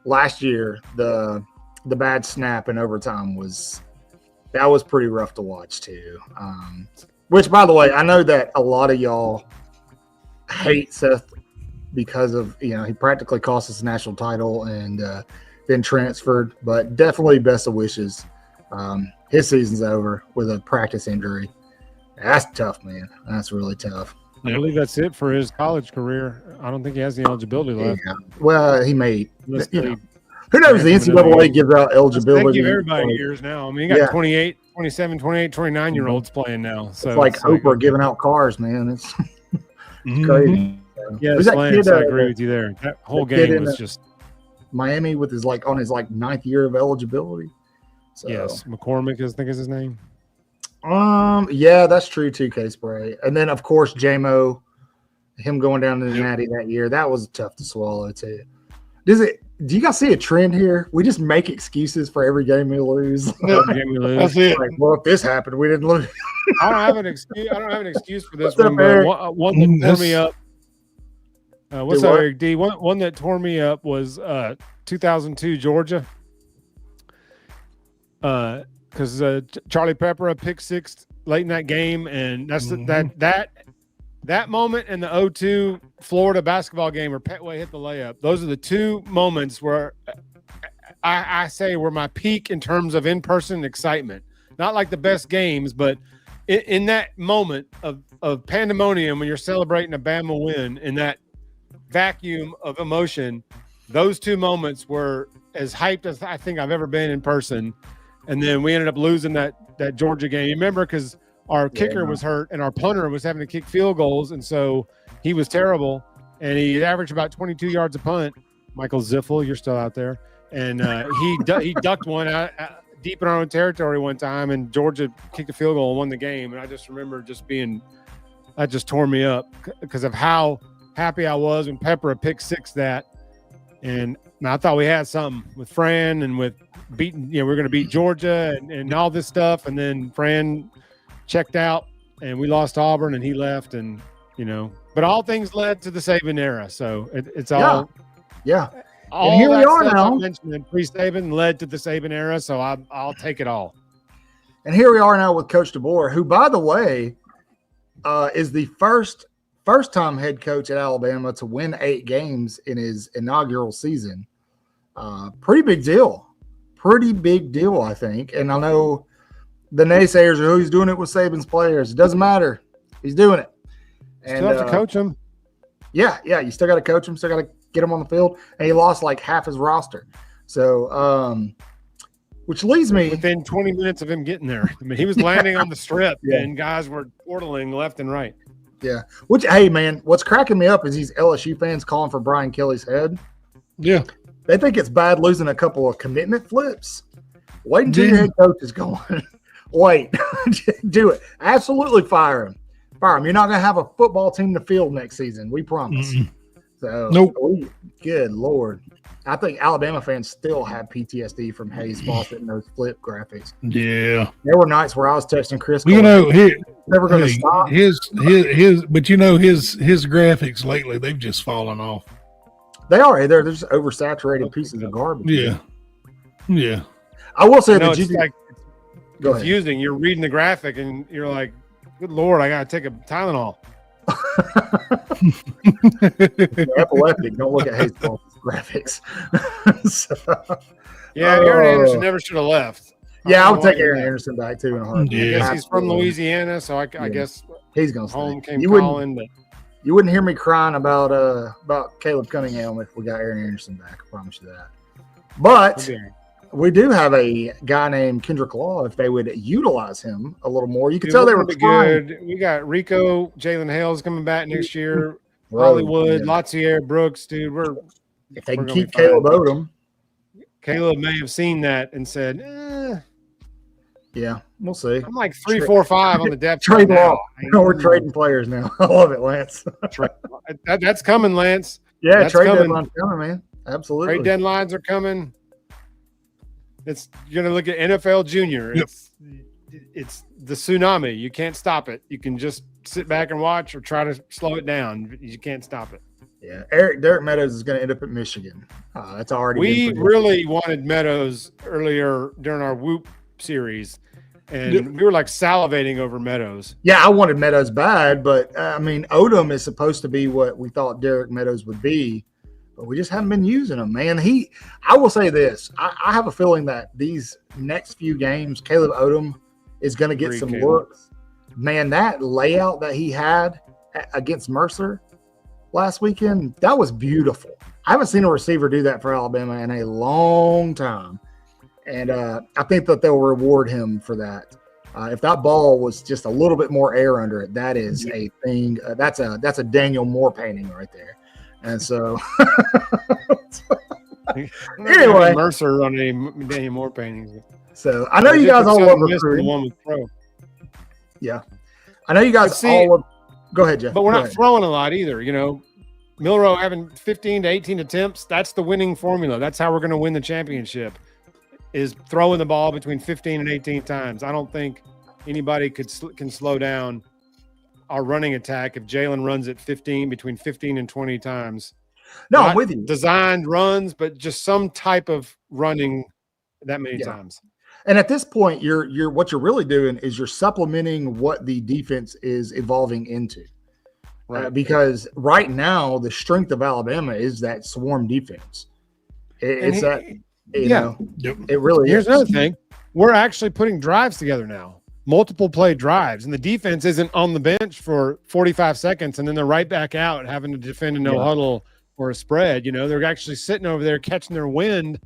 last year the bad snap in overtime was That was pretty rough to watch too. Which, by the way, I know that a lot of y'all hate Seth because of, he practically cost us a national title and then transferred, but definitely best of wishes. His season's over with a practice injury. That's tough, man. That's really tough. I believe that's it for his college career. I don't think he has the eligibility left. Yeah. Well, he may. Who knows? The NCAA gives out eligibility. They give everybody years now. I mean, you got 28, 27, 28, 29-year-olds playing now. So it's like Oprah giving out cars, man. It's crazy. Yes, Lance, I agree with you there. That whole game was just Miami with his on his ninth year of eligibility. So. Yes, McCormick, I think is his name. Yeah, that's true too, K-Spray. And then of course JMO, him going down to the Natty that year, that was tough to swallow too. Do you guys see a trend here? We just make excuses for every game we lose. That's it. Like, well, if this happened, we didn't lose. I don't have an excuse for this one, but one that tore me up. What's up, Eric D? One that tore me up was 2002 Georgia. Because Charlie Pepper picked six late in that game, and that's that moment in the 0-2 Florida basketball game where Petway hit the layup. Those are the two moments where I say were my peak in terms of in-person excitement. Not like the best games, but in that moment of pandemonium when you're celebrating a Bama win, in that vacuum of emotion, those two moments were as hyped as I think I've ever been in person. And then we ended up losing that Georgia game. You remember, because our kicker was hurt and our punter was having to kick field goals, and so he was terrible. And he averaged about 22 yards a punt. Michael Ziffel, you're still out there. And he ducked one out deep in our own territory one time, and Georgia kicked a field goal and won the game. And I just remember that just tore me up because of how happy I was when Pepper picked six that. And I thought we had something with Fran and with beating, we're going to beat Georgia and all this stuff. And then Fran checked out and we lost Auburn and he left. And, but all things led to the Saban era. So it's all. Yeah. All and here we are now. I mentioned in pre-Saban led to the Saban era. So I'll take it all. And here we are now with Coach DeBoer, who, by the way, is the first-time head coach at Alabama to win 8 games in his inaugural season. Pretty big deal. I think. And I know the naysayers are, he's doing it with Saban's players. It doesn't matter. He's doing it. And, still have to coach him. Yeah. You still got to coach him. Still got to get him on the field. And he lost like half his roster. So, which leads me within 20 minutes of him getting there. I mean, he was landing on the strip and guys were portaling left and right. Yeah. Which, hey, man, what's cracking me up is these LSU fans calling for Brian Kelly's head. Yeah. They think it's bad losing a couple of commitment flips. Wait until your head coach is going. Wait. Do it. Absolutely fire him. You're not going to have a football team to field next season. We promise. Mm-mm. So, nope. Good Lord. I think Alabama fans still have PTSD from Hayes Fawcett and those flip graphics. Yeah. There were nights where I was texting Chris. Never going to stop. His graphics lately, they've just fallen off. They are. They're just oversaturated pieces of garbage. Yeah. I will say that it's like confusing. You're reading the graphic and you're like, good Lord, I got to take a Tylenol. Epileptic. Don't look at Hayes Fawcett's graphics. Aaron Anderson never should have left. Yeah, I would take Aaron Anderson back too in a heartbeat. Yeah. I guess he's from Louisiana, so I guess he's going to home stay. came calling. But you wouldn't hear me crying about Caleb Cunningham if we got Aaron Anderson back. I promise you that. But we do have a guy named Kendrick Law. If they would utilize him a little more, you could tell they were good. We got Rico, Jalen Hales coming back next year. Hollywood, Latsier, Brooks, dude. If they can keep Caleb Odom. Caleb may have seen that and said, yeah, we'll see. I'm like 3, 4, 5 on the depth chart now. We're trading players now. I love it, Lance. That's coming, Lance. Yeah, that's trade deadline's coming, man. Absolutely. Trade deadlines are coming. You're going to look at NFL Junior. Yep. It's the tsunami. You can't stop it. You can just sit back and watch or try to slow it down. You can't stop it. Yeah, Derek Meadows is going to end up at Michigan. That's already. We really wanted Meadows earlier during our Whoop series. and we were like salivating over Meadows. Yeah, I wanted Meadows bad, but I mean, Odom is supposed to be what we thought Derek Meadows would be, but we just haven't been using him, man. I will say this. I have a feeling that these next few games, Caleb Odom is going to get some looks. Man, that layout that he had against Mercer last weekend, that was beautiful. I haven't seen a receiver do that for Alabama in a long time. And I think that they'll reward him for that. If that ball was just a little bit more air under it, that is a thing. That's a Daniel Moore painting right there. And so, anyway, Mercer on a Daniel Moore painting. So I know you guys all love recruiting. One with Pro. Yeah, I know you guys all love. Go ahead, Jeff. But we're not throwing a lot either. You know, Milroe having 15 to 18 attempts. That's the winning formula. That's how we're going to win the championship. Is throwing the ball between 15 and 18 times. I don't think anybody can slow down our running attack if Jalen runs it between 15 and 20 times. No, I'm with you. Designed runs, but just some type of running that many times. And at this point, you're what you're really doing is you're supplementing what the defense is evolving into. Right. Because right now the strength of Alabama is that swarm defense. It really Here's is. another thing. We're actually putting drives together now, multiple play drives, and the defense isn't on the bench for 45 seconds and then they're right back out having to defend a no huddle or a spread. You know, they're actually sitting over there catching their wind,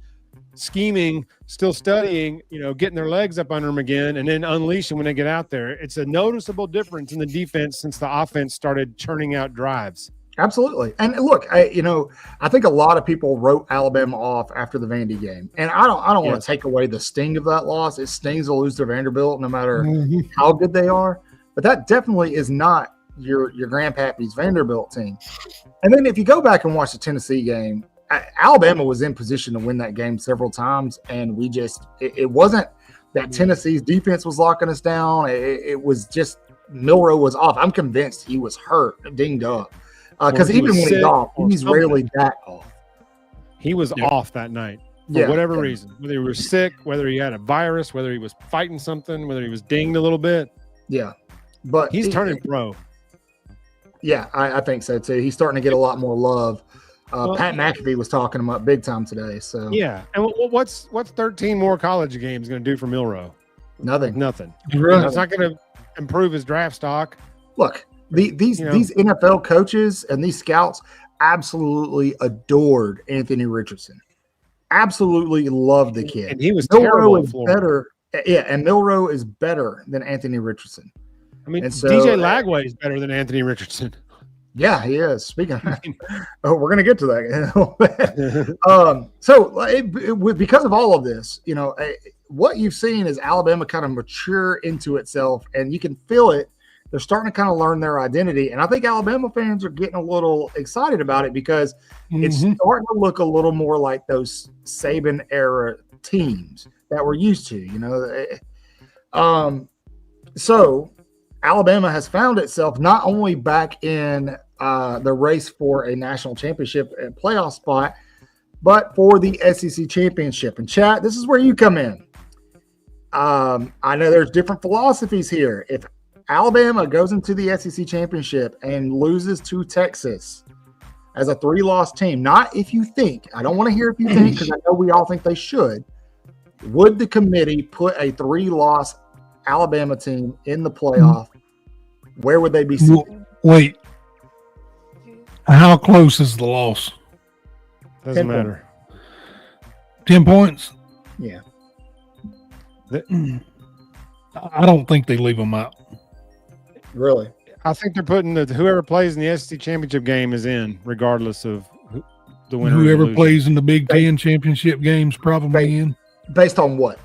scheming, still studying, you know, getting their legs up under them again, and then unleashing when they get out there. It's a noticeable difference in the defense since the offense started churning out drives. Absolutely. And look, I think a lot of people wrote Alabama off after the Vandy game. And I don't want to take away the sting of that loss. It stings to lose to Vanderbilt no matter how good they are. But that definitely is not your grandpappy's Vanderbilt team. And then if you go back and watch the Tennessee game, Alabama was in position to win that game several times. And it wasn't that Tennessee's defense was locking us down. It was just Milroe was off. I'm convinced he was hurt, dinged up. Because even when he's off, he's rarely that off. He was off that night for whatever reason. Whether he was sick, whether he had a virus, whether he was fighting something, whether he was dinged a little bit. Yeah. But he's turning pro. Yeah, I think so too. He's starting to get a lot more love. Pat McAfee was talking him up big time today. So yeah. And what's 13 more college games going to do for Milroe? Nothing. It's not going to improve his draft stock. Look. These NFL coaches and these scouts absolutely adored Anthony Richardson. Absolutely loved the kid. And he was terrible is better. Yeah, and Milroe is better than Anthony Richardson. I mean, DJ Lagway is better than Anthony Richardson. Yeah, he is. Speaking of that, we're going to get to that. Because of all of this, what you've seen is Alabama kind of mature into itself, and you can feel it. They're starting to kind of learn their identity. And I think Alabama fans are getting a little excited about it because it's starting to look a little more like those Saban era teams that we're used to, So Alabama has found itself not only back in the race for a national championship and playoff spot, but for the SEC championship. And chat, this is where you come in. I know there's different philosophies here. If Alabama goes into the SEC championship and loses to Texas as a 3-loss team, not if you think, I don't want to hear if you think, because I know we all think they should. Would the committee put a 3-loss Alabama team in the playoff? Where would they be sitting? Wait. How close is the loss? Doesn't matter. 10 points? Yeah. I don't think they leave them out. Really? I think they're putting whoever plays in the SEC championship game is in, regardless of the winner. Whoever plays in the Big Ten championship games probably in. Based on what?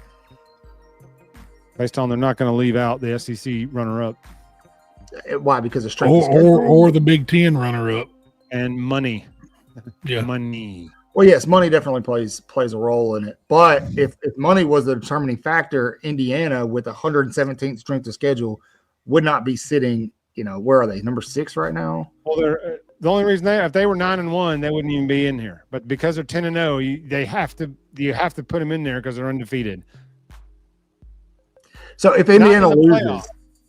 Based on they're not going to leave out the SEC runner-up. Why? Because of strength or the Big Ten runner-up and money. Yeah, money. Well, yes, money definitely plays a role in it. But if money was the determining factor, Indiana with 117th strength of schedule would not be sitting, where are they? Number 6 right now? Well, the only reason if they were 9-1, they wouldn't even be in here. But because they're 10-0, you have to put them in there because they're undefeated. So if Not Indiana in the loses, playoff.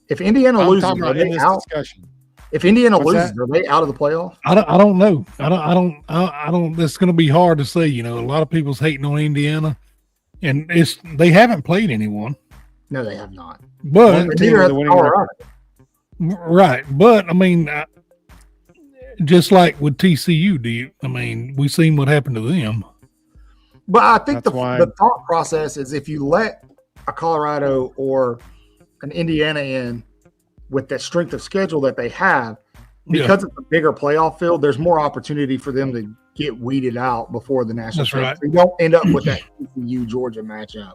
if Indiana I'm loses, talking are about in they this out? discussion. If Indiana What's loses, that? are they out of the playoff? I don't know. I don't. It's going to be hard to say. You know, a lot of people's hating on Indiana, and they haven't played anyone. No, they have not. But One team neither with has a winning Colorado. record. right. But I mean, just like with TCU, we've seen what happened to them. But I think That's why- the thought process is if you let a Colorado or an Indiana in with that strength of schedule that they have, because it's a bigger playoff field, there's more opportunity for them to get weeded out before the national That's championship. right. You don't end up with that TCU Georgia matchup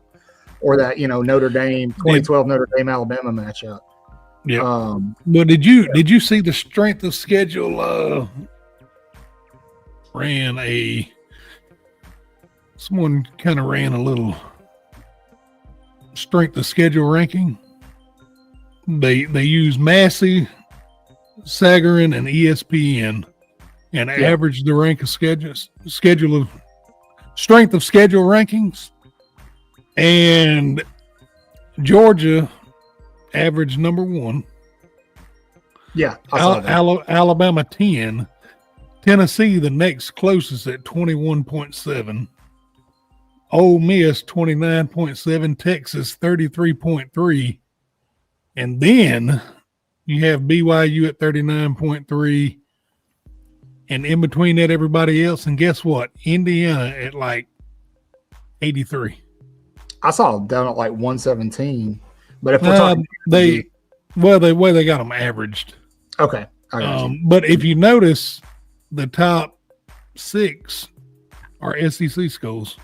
or that Notre Dame 2012 Notre Dame Alabama matchup. Yeah. But did you see the strength of schedule? Someone kind of ran a little strength of schedule ranking. They use Massey, Sagarin, and ESPN, and averaged the rank of schedule of strength of schedule rankings, and Georgia averaged number 1. Yeah, I saw that. Alabama 10, Tennessee the next closest at 21.7, Ole Miss 29.7, Texas 33.3, and then you have BYU at 39.3, and in between that everybody else. And guess what? Indiana at like 83. I saw them down at like 117. But if we're talking, they got them averaged. Okay, I got you. But if you notice, the top 6 are SEC schools.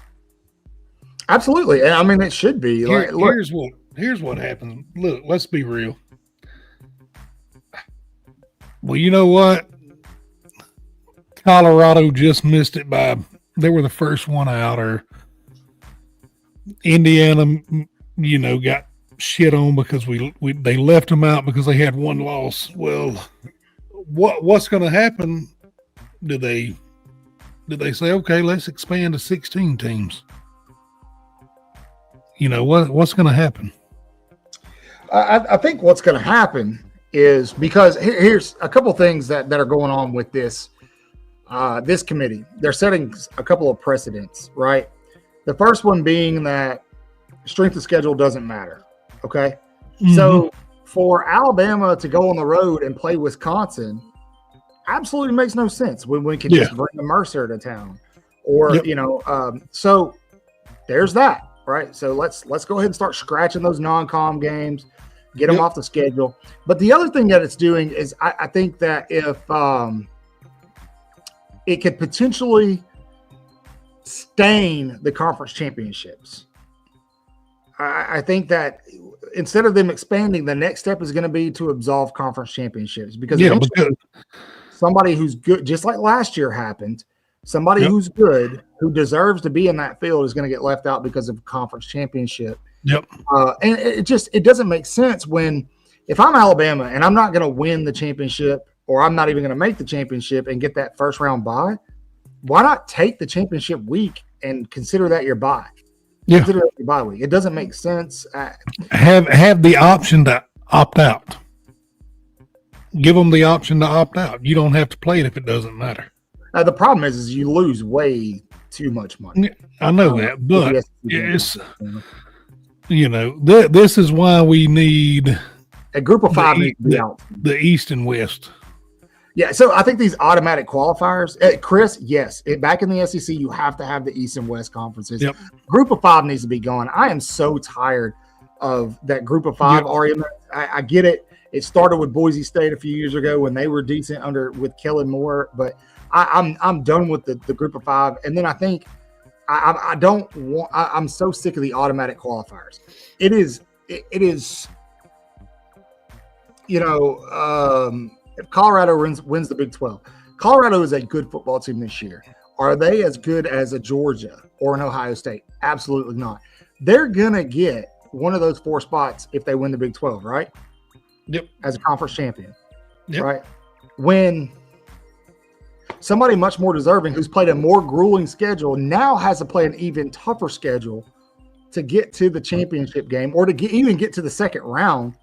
Absolutely, and I mean it should be. Here's what happens. Look, let's be real. Well, you know what? Colorado just missed it by. They were the first one out, or Indiana, got shit on because they left them out because they had one loss. Well, what's going to happen? Did they say, okay, let's expand to 16 teams? What's going to happen? I think what's going to happen is, because here's a couple things that are going on with this committee. They're setting a couple of precedents, right? The first one being that strength of schedule doesn't matter. Okay. Mm-hmm. So for Alabama to go on the road and play Wisconsin absolutely makes no sense when we can just bring a Mercer to town, or, so there's that, right? So let's go ahead and start scratching those non-com games, get them off the schedule. But the other thing that it's doing is I think that if it could potentially stain the conference championships. I think that instead of them expanding, the next step is going to be to absolve conference championships, because somebody who's good, just like last year happened, somebody who's good, who deserves to be in that field, is going to get left out because of conference championship. Yep. And it doesn't make sense if I'm Alabama and I'm not going to win the championship, or I'm not even going to make the championship and get that first round bye, why not take the championship week and consider that your bye? Yeah. Consider it your bye week. It doesn't make sense. Have the option to opt out. Give them the option to opt out. You don't have to play it if it doesn't matter. The problem is you lose way too much money. I know that, but it's this is why we need a group of 5 needs to be out. The East and West. Yeah, so I think these automatic qualifiers, Chris, yes, back in the SEC, you have to have the East and West conferences. Yep. Group of 5 needs to be gone. I am so tired of that group of 5 argument. I get it. It started with Boise State a few years ago when they were decent with Kellen Moore, but I'm done with the group of 5. And then I think I'm so sick of the automatic qualifiers. It is. If Colorado wins the Big 12, Colorado is a good football team this year. Are they as good as a Georgia or an Ohio State? Absolutely not. They're going to get one of those 4 spots if they win the Big 12, right? Yep. As a conference champion, yep. Right? When somebody much more deserving, who's played a more grueling schedule, now has to play an even tougher schedule to get to the championship game or to even get to the second round,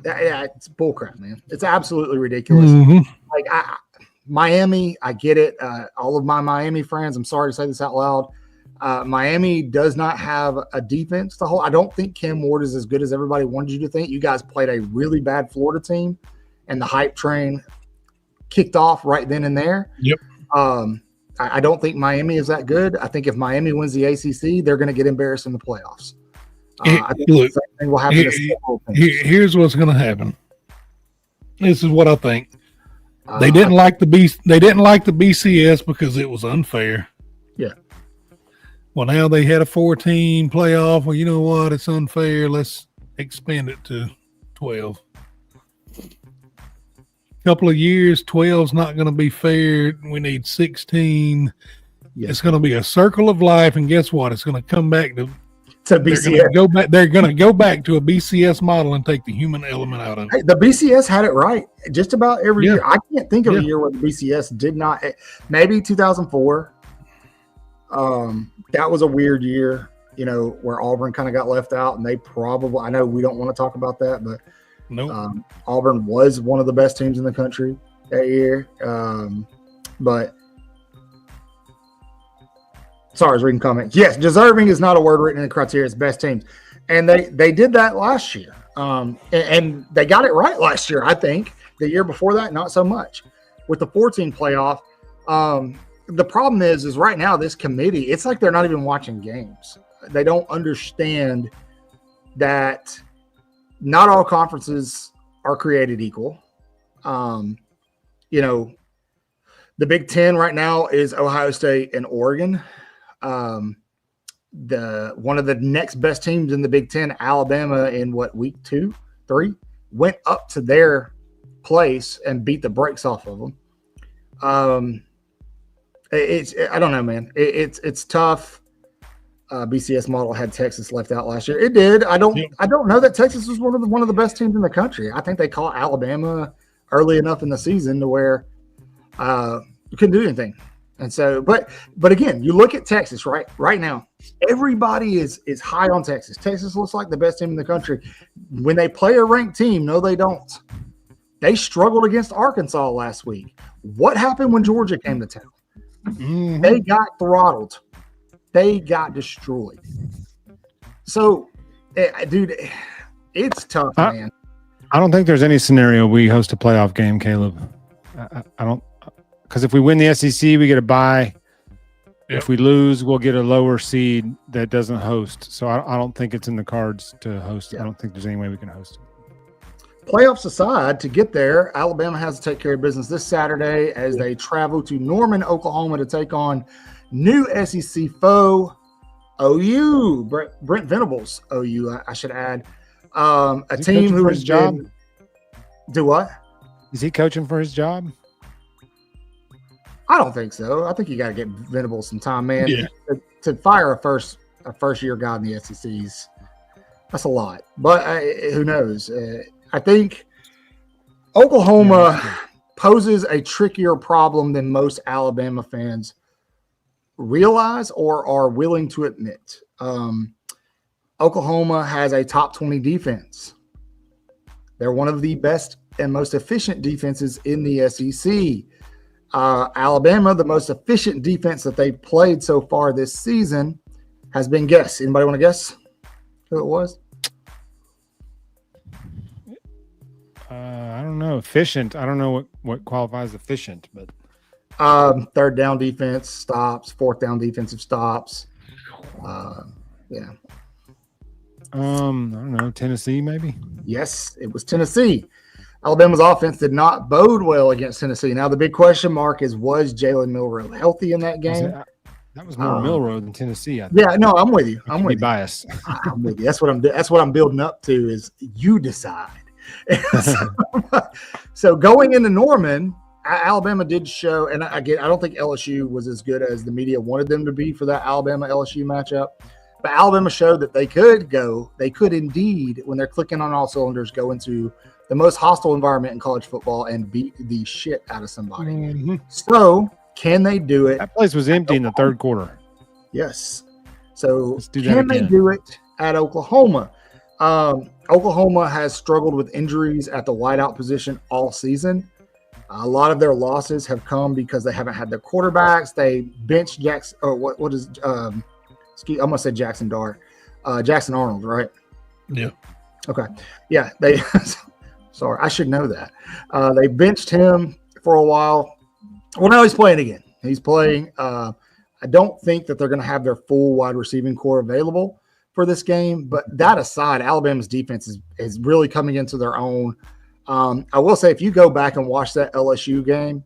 it's bullcrap, man. It's absolutely ridiculous. Like Miami, I get it. All of my Miami friends, I'm sorry to say this out loud. Miami does not have a defense to hold. I don't think Cam Ward is as good as everybody wanted you to think. You guys played a really bad Florida team, and the hype train kicked off right then and there. Yep. I don't think Miami is that good. I think if Miami wins the ACC, they're going to get embarrassed in the playoffs. I think Look, the same thing will happen to several teams. Here's what's going to happen. This is what I think. They didn't like the BCS because it was unfair. Yeah. Well, now they had a 4-team playoff. Well, you know what? It's unfair. Let's expand it to 12. Couple of years, 12's not going to be fair. We need 16. Yeah. It's going to be a circle of life, and guess what? It's going to come back to BCS. They're going to go back to a BCS model and take the human element out of it. Hey, the BCS had it right just about every year. I can't think of a year where the BCS did not. Maybe 2004. That was a weird year, where Auburn kind of got left out, and they probably. I know we don't want to talk about that, but. Nope. Auburn was one of the best teams in the country that year. But sorry, I was reading comments. Yes, deserving is not a word written in the criteria. It's best teams. And they did that last year. And they got it right last year, I think. The year before that, not so much. With the 14 playoff, the problem is right now this committee, it's like they're not even watching games. They don't understand that not all conferences are created equal. The Big Ten right now is Ohio State and Oregon. One of the next best teams in the Big Ten, Alabama, in week 2, 3, went up to their place and beat the brakes off of them. I don't know, man. It's tough. BCS model had Texas left out last year. It did. I don't know that Texas was one of the best teams in the country. I think they caught Alabama early enough in the season to where you couldn't do anything. And so, but again, you look at Texas right now. Everybody is high on Texas. Texas looks like the best team in the country. When they play a ranked team, no, they don't. They struggled against Arkansas last week. What happened when Georgia came to town? Mm-hmm. They got throttled. They got destroyed. So, dude, it's tough, man. I don't think there's any scenario we host a playoff game, Caleb. I don't, because if we win the SEC, we get a bye. Yep. If we lose, we'll get a lower seed that doesn't host. So I don't think it's in the cards to host. Yep. I don't think there's any way we can host it. Playoffs aside, to get there, Alabama has to take care of business this Saturday as they travel to Norman, Oklahoma to take on new SEC foe, OU. Brent Venables, OU, I should add. A team who has job. Do what? Is he coaching for his job? I don't think so. I think you got to get Venables some time, man. Yeah. To fire a first year guy in the SEC's, that's a lot. But who knows? I think Oklahoma poses a trickier problem than most Alabama fans realize or are willing to admit. Oklahoma has a top 20 defense. They're one of the best and most efficient defenses in the SEC. Alabama, the most efficient defense that they've played so far this season has been guess. Anybody want to guess who it was? I don't know. Efficient. I don't know what qualifies efficient, but third down defense stops, fourth down defensive stops. Yeah. I don't know. Tennessee, maybe. Yes, it was Tennessee. Alabama's offense did not bode well against Tennessee. Now the big question mark is: was Jalen Milroe healthy in that game? That was more Milroe than Tennessee. I think. Yeah, no, I'm with you. I'm with you. Biased. I'm with you. That's what I'm building up to. Is you decide. So going into Norman, Alabama did show, and I don't think LSU was as good as the media wanted them to be for that Alabama LSU matchup. But Alabama showed that they could indeed, when they're clicking on all cylinders, go into the most hostile environment in college football and beat the shit out of somebody. Mm-hmm. So can they do it? That place was empty in the third quarter. Yes. So Let's do that can they again. do it at Oklahoma? Oklahoma has struggled with injuries at the wideout position all season. A lot of their losses have come because they haven't had their quarterbacks. They benched Jackson. Or what is? I'm gonna say Jackson Dart, Jackson Arnold, right? Yeah. Okay. Yeah. They. Sorry, I should know that. They benched him for a while. Well, now he's playing again. He's playing. I don't think that they're going to have their full wide receiving core available for this game. But that aside, Alabama's defense is really coming into their own. I will say, if you go back and watch that LSU game,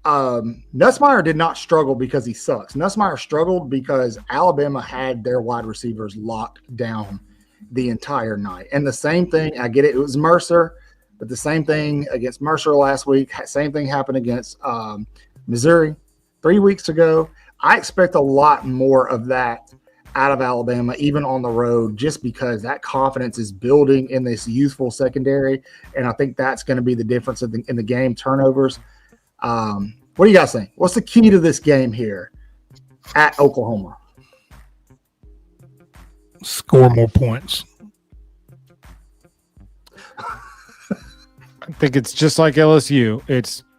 Nussmeier did not struggle because he sucks. Nussmeier struggled because Alabama had their wide receivers locked down the entire night. And the same thing, I get it, it was Mercer, but the same thing against Mercer last week, same thing happened against Missouri 3 weeks ago. I expect a lot more of that out of Alabama, even on the road, just because that confidence is building in this youthful secondary. And I think that's going to be the difference in the game turnovers. What do you guys think? What's the key to this game here at Oklahoma? Score more points. I think it's just like LSU.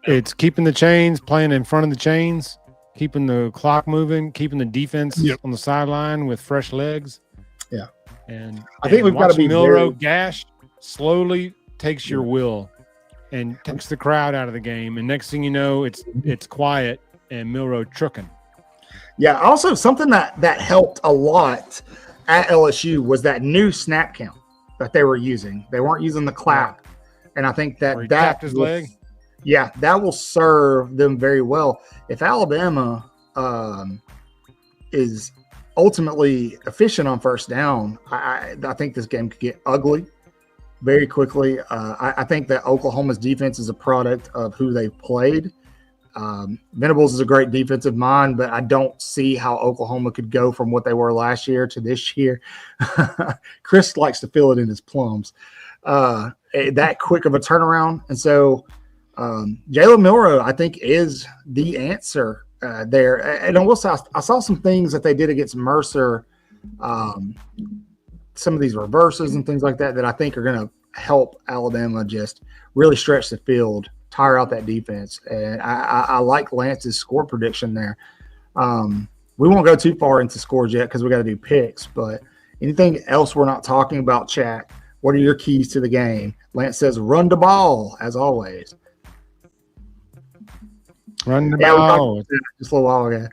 It's keeping the chains, playing in front of the chains, keeping the clock moving, keeping the defense on the sideline with fresh legs. Yeah. And I think we've got to be Milroe gashed slowly takes your will and takes the crowd out of the game. And next thing you know, it's quiet and Milroe trucking. Yeah. Also, something that helped a lot at LSU was that new snap count that they were using. They weren't using the clap. And I think that tapped his leg. Yeah, that will serve them very well. If Alabama is ultimately efficient on first down, I think this game could get ugly very quickly. I think that Oklahoma's defense is a product of who they've played. Venables is a great defensive mind, but I don't see how Oklahoma could go from what they were last year to this year. Chris likes to feel it in his plums. That quick of a turnaround. And so Jalen Milroe, I think, is the answer there. And I will say, I saw some things that they did against Mercer, some of these reverses and things like that I think are going to help Alabama just really stretch the field, tire out that defense. And I like Lance's score prediction there. We won't go too far into scores yet because we got to do picks, but anything else we're not talking about, chat? What are your keys to the game? Lance says, run the ball, as always. Run the We talked ball. about that just a little while ago.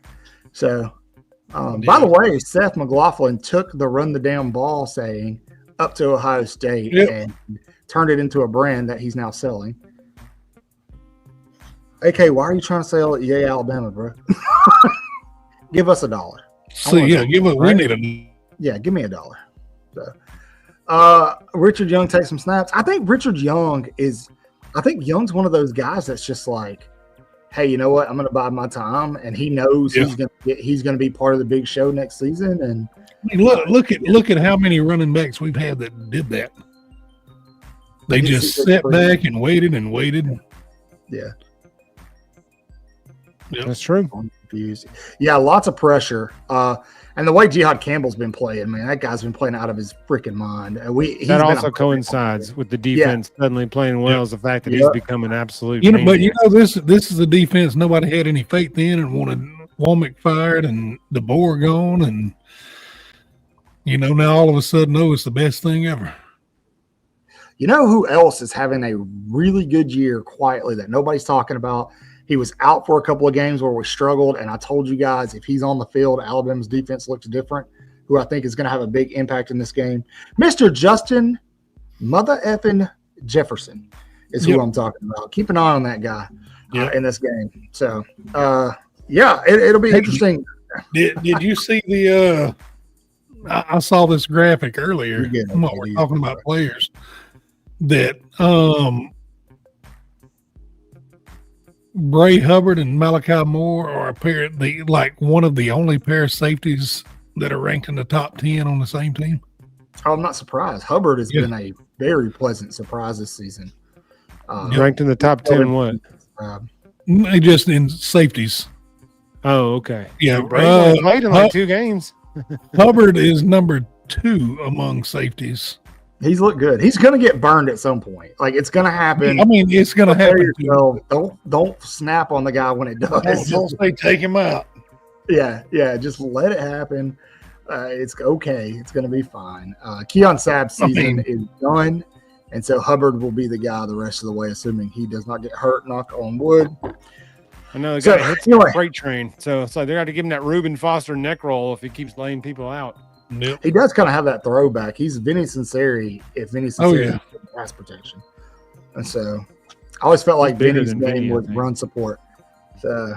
So, by the way, Seth McLaughlin took the run the damn ball saying up to Ohio State and turned it into a brand that he's now selling. AK, why are you trying to sell it? Yay, Alabama, bro. Give us $1. So, yeah, we need a. Yeah, give me $1. So, Richard Young takes some snaps. I think Young's one of those guys that's just like, hey, you know what? I'm going to bide my time, and he knows he's going to be part of the big show next season. And I mean, look at how many running backs we've had that did that. They just sat back and waited and waited. Yeah, that's true. I'm confused. Yeah, lots of pressure. And the way Jihad Campbell's been playing, man, that guy's been playing out of his freaking mind. That also coincides with the defense suddenly playing well, is the fact that he's become an absolute. But this is a defense nobody had any faith in and wanted Womack fired and DeBoer gone, and now all of a sudden, it's the best thing ever. You know who else is having a really good year quietly that nobody's talking about? He was out for a couple of games where we struggled, and I told you guys if he's on the field, Alabama's defense looks different, who I think is going to have a big impact in this game. Mr. Justin Mother effing Jefferson is who I'm talking about. Keep an eye on that guy in this game. So, it'll be interesting. Did you see the I saw this graphic earlier. We're talking about players that Bray Hubbard and Malachi Moore are apparently like one of the only pair of safeties that are ranked in the top 10 on the same team. Oh, I'm not surprised. Hubbard has been a very pleasant surprise this season. Ranked in the top 10 what? Just in safeties. Oh, okay. Yeah. Bray played in like 2 games. Hubbard is number 2 among safeties. He's looked good. He's going to get burned at some point. Like, it's going to happen. I mean, it's going to happen. Don't snap on the guy when it does. Don't say take him out. Yeah. Just let it happen. It's okay. It's going to be fine. Keon Sabb's season is done, and so Hubbard will be the guy the rest of the way, assuming he does not get hurt. Knock on wood. I know the guy hits the freight train, so it's like they got to give him that Reuben Foster neck roll if he keeps laying people out. Yep. He does kind of have that throwback. He's Vinny Sinceri if Vinny Sinceri had pass protection. And so I always felt like Vinny's name was run support. So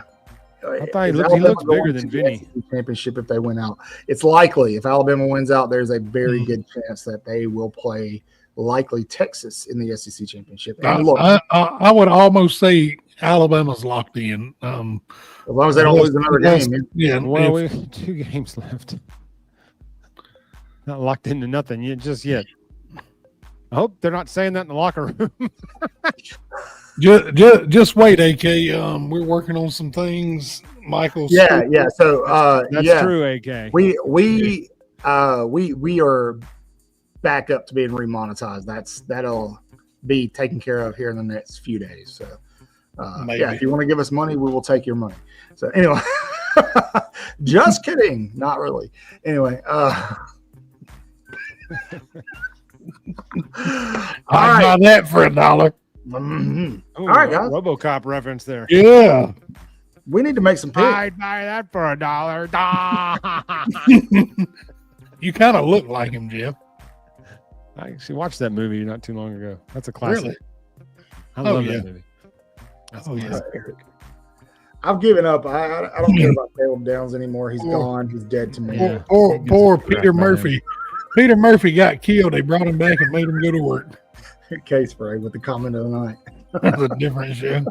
I thought he looks bigger than Vinny. Championship if they win out. It's likely if Alabama wins out, there's a very good chance that they will play likely Texas in the SEC championship. And look, I would almost say Alabama's locked in. As long as they don't lose another game. Yeah. Well, we have 2 games left. Not locked into nothing yet, just yet. I hope they're not saying that in the locker room. just wait, AK. We're working on some things. Michael. Yeah. So that's true, AK. We are back up to being remonetized. That'll be taken care of here in the next few days. So if you want to give us money, we will take your money. So anyway, just kidding. Not really. Anyway, I buy that for $1. Mm-hmm. Ooh, all right, guys. RoboCop reference there. Yeah. We need to make some picks. I'd buy that for $1. You kind of look like him, Jeff. I actually watched that movie not too long ago. That's a classic. Really? I love that movie. Eric. I've given up. I don't care about Caleb Downs anymore. He's gone. He's dead to me. Yeah. Poor Peter Murphy. Peter Murphy got killed. They brought him back and made him go to work. Case spray with the comment of the night. That's a different show.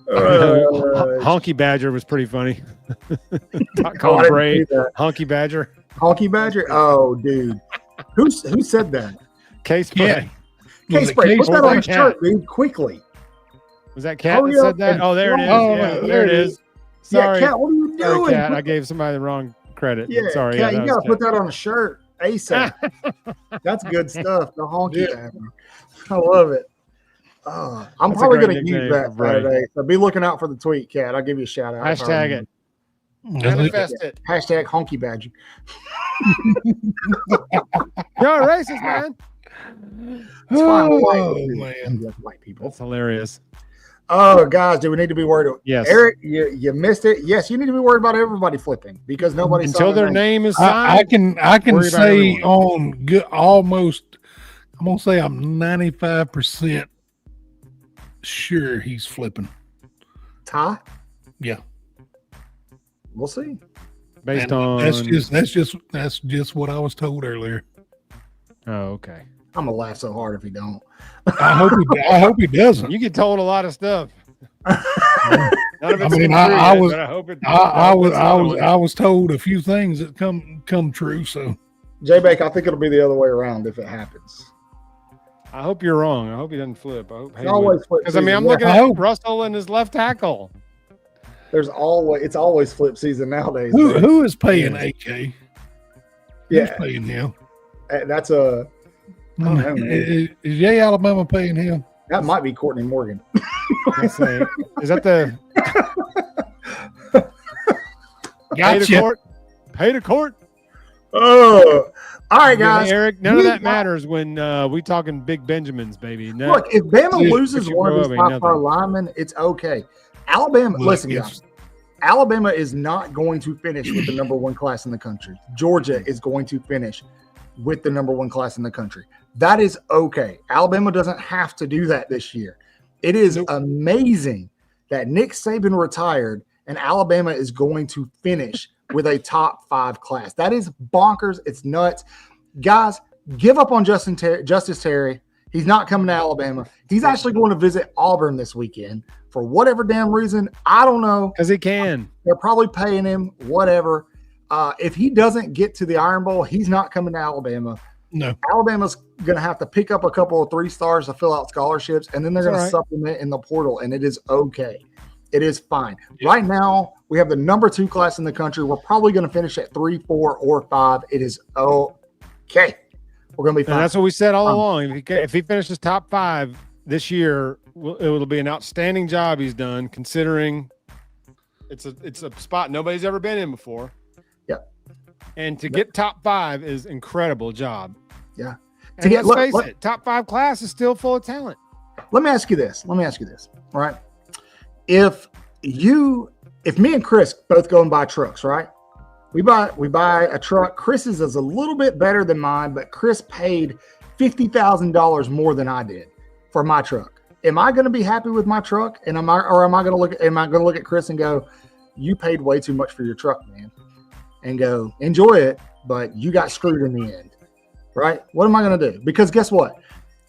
Honky Badger was pretty funny. Call Bray Honky Badger. Honky Badger? Oh, dude. Who said that? Case Spray. Case Spray. Put that on a shirt, dude, quickly. Was that Cat that said that? Oh, there it is. Yeah, there it is. Sorry. Yeah, Cat, what are you doing? Sorry, Cat. I gave somebody the wrong credit. Yeah, sorry. Cat, you got to put that on a shirt ASAP. That's good stuff. The Honky Badger. I love it. I'm probably going to use that Saturday. So be looking out for the tweet, Cat. I'll give you a shout out. Hashtag it. Manifest it. Hashtag Honky Badger. You're a racist, man. It's fine. Man. White people. That's hilarious. Oh, guys, do we need to be worried? Yes. Eric, you missed it. Yes, you need to be worried about everybody flipping because nobody until their name is signed. I can say on good, almost. I'm gonna say I'm 95% sure he's flipping. Ty? Yeah. We'll see. Based on that's just what I was told earlier. Oh, okay. I'm gonna laugh so hard if he don't. I hope he doesn't. You get told a lot of stuff. I was told a few things that come true. So, J-Bake, I think it'll be the other way around if it happens. I hope you're wrong. I hope he doesn't flip. I hope because I'm looking at Russell and his left tackle. It's always flip season nowadays. Who is paying AK? Yeah, who's paying him? That's a. I don't know, is Yay Alabama paying him? That might be Courtney Morgan. Is that the gotcha. Pay to court? Oh, all right, guys. Eric, none of that matters when we talking big Benjamins, baby. No, look, if Bama loses one of these 5-star linemen, it's okay. Alabama, listen, guys. Alabama is not going to finish with the number 1 class in the country. Georgia is going to finish with the number 1 class in the country. That is okay. Alabama doesn't have to do that this year. It is amazing that Nick Saban retired and Alabama is going to finish with a top 5 class. That is bonkers. It's nuts. Guys, give up on Justice Terry. He's not coming to Alabama. He's actually going to visit Auburn this weekend for whatever damn reason. I don't know. Because he can. They're probably paying him, whatever. If he doesn't get to the Iron Bowl, he's not coming to Alabama. No. Alabama's going to have to pick up a couple of 3 stars to fill out scholarships, and then they're going to supplement in the portal, and it is okay. It is fine. Right now, we have the number 2 class in the country. We're probably going to finish at 3, 4, or 5. It is okay. We're going to be fine. And that's what we said all along. If he finishes top 5 this year, it will be an outstanding job he's done, considering it's a spot nobody's ever been in before. Yep. And to get top 5 is incredible job. Yeah. And let's face it, top 5 class is still full of talent. Let me ask you this. All right. If me and Chris both go and buy trucks, right? We buy a truck. Chris's is a little bit better than mine, but Chris paid $50,000 more than I did for my truck. Am I going to be happy with my truck? And am I going to look at Chris and go, you paid way too much for your truck, man, and go, enjoy it, but you got screwed in the end, right? What am I going to do? Because guess what?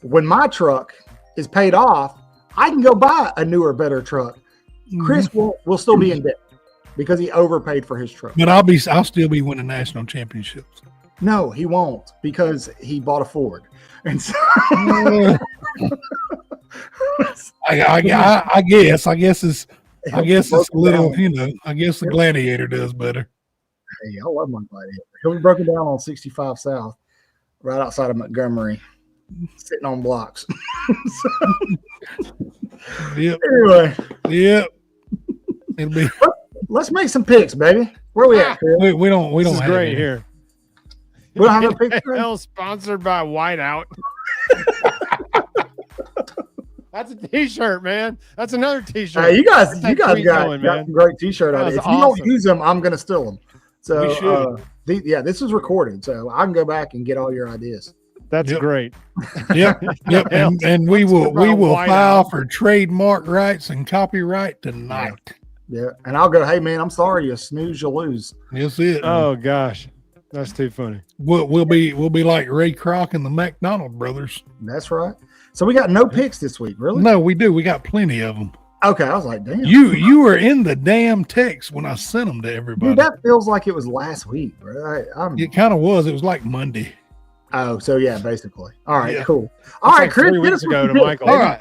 When my truck is paid off, I can go buy a newer, better truck. Chris will still be in debt because he overpaid for his truck. But I'll still be winning national championships. No, he won't, because he bought a Ford. And so I guess it's a little, I guess the Gladiator does better. Hey, I love my Gladiator. He'll be broken down on 65 South, right outside of Montgomery, sitting on blocks. Yep. Anyway. Yep. It'll be. Let's make some picks, baby. Where we at? We don't This is have great any. here. We don't have a pick. Sponsored by Whiteout. That's a T-shirt, man. That's another T-shirt. You guys That's got some great T-shirt That ideas. was If you don't awesome. use them, I'm going to steal them. So We should. this is recorded, so I can go back and get all your ideas. That's great. Yep. And we will Whiteout. file for trademark rights and copyright tonight. Yeah, and I'll go, hey man, I'm sorry, you snooze, you lose. That's it. Oh gosh, that's too funny. We'll be like Ray Kroc and the McDonald brothers. That's right. So we got no picks this week, really? No, we do. We got plenty of them. Okay, I was like, damn. You were in the damn text when I sent them to everybody. Dude, that feels like it was last week, bro. It kind of was. It was like Monday. Oh, so yeah, basically. All right, Yeah. cool. All right, like Chris, 3 get weeks us ago some to picks. Michael. All right.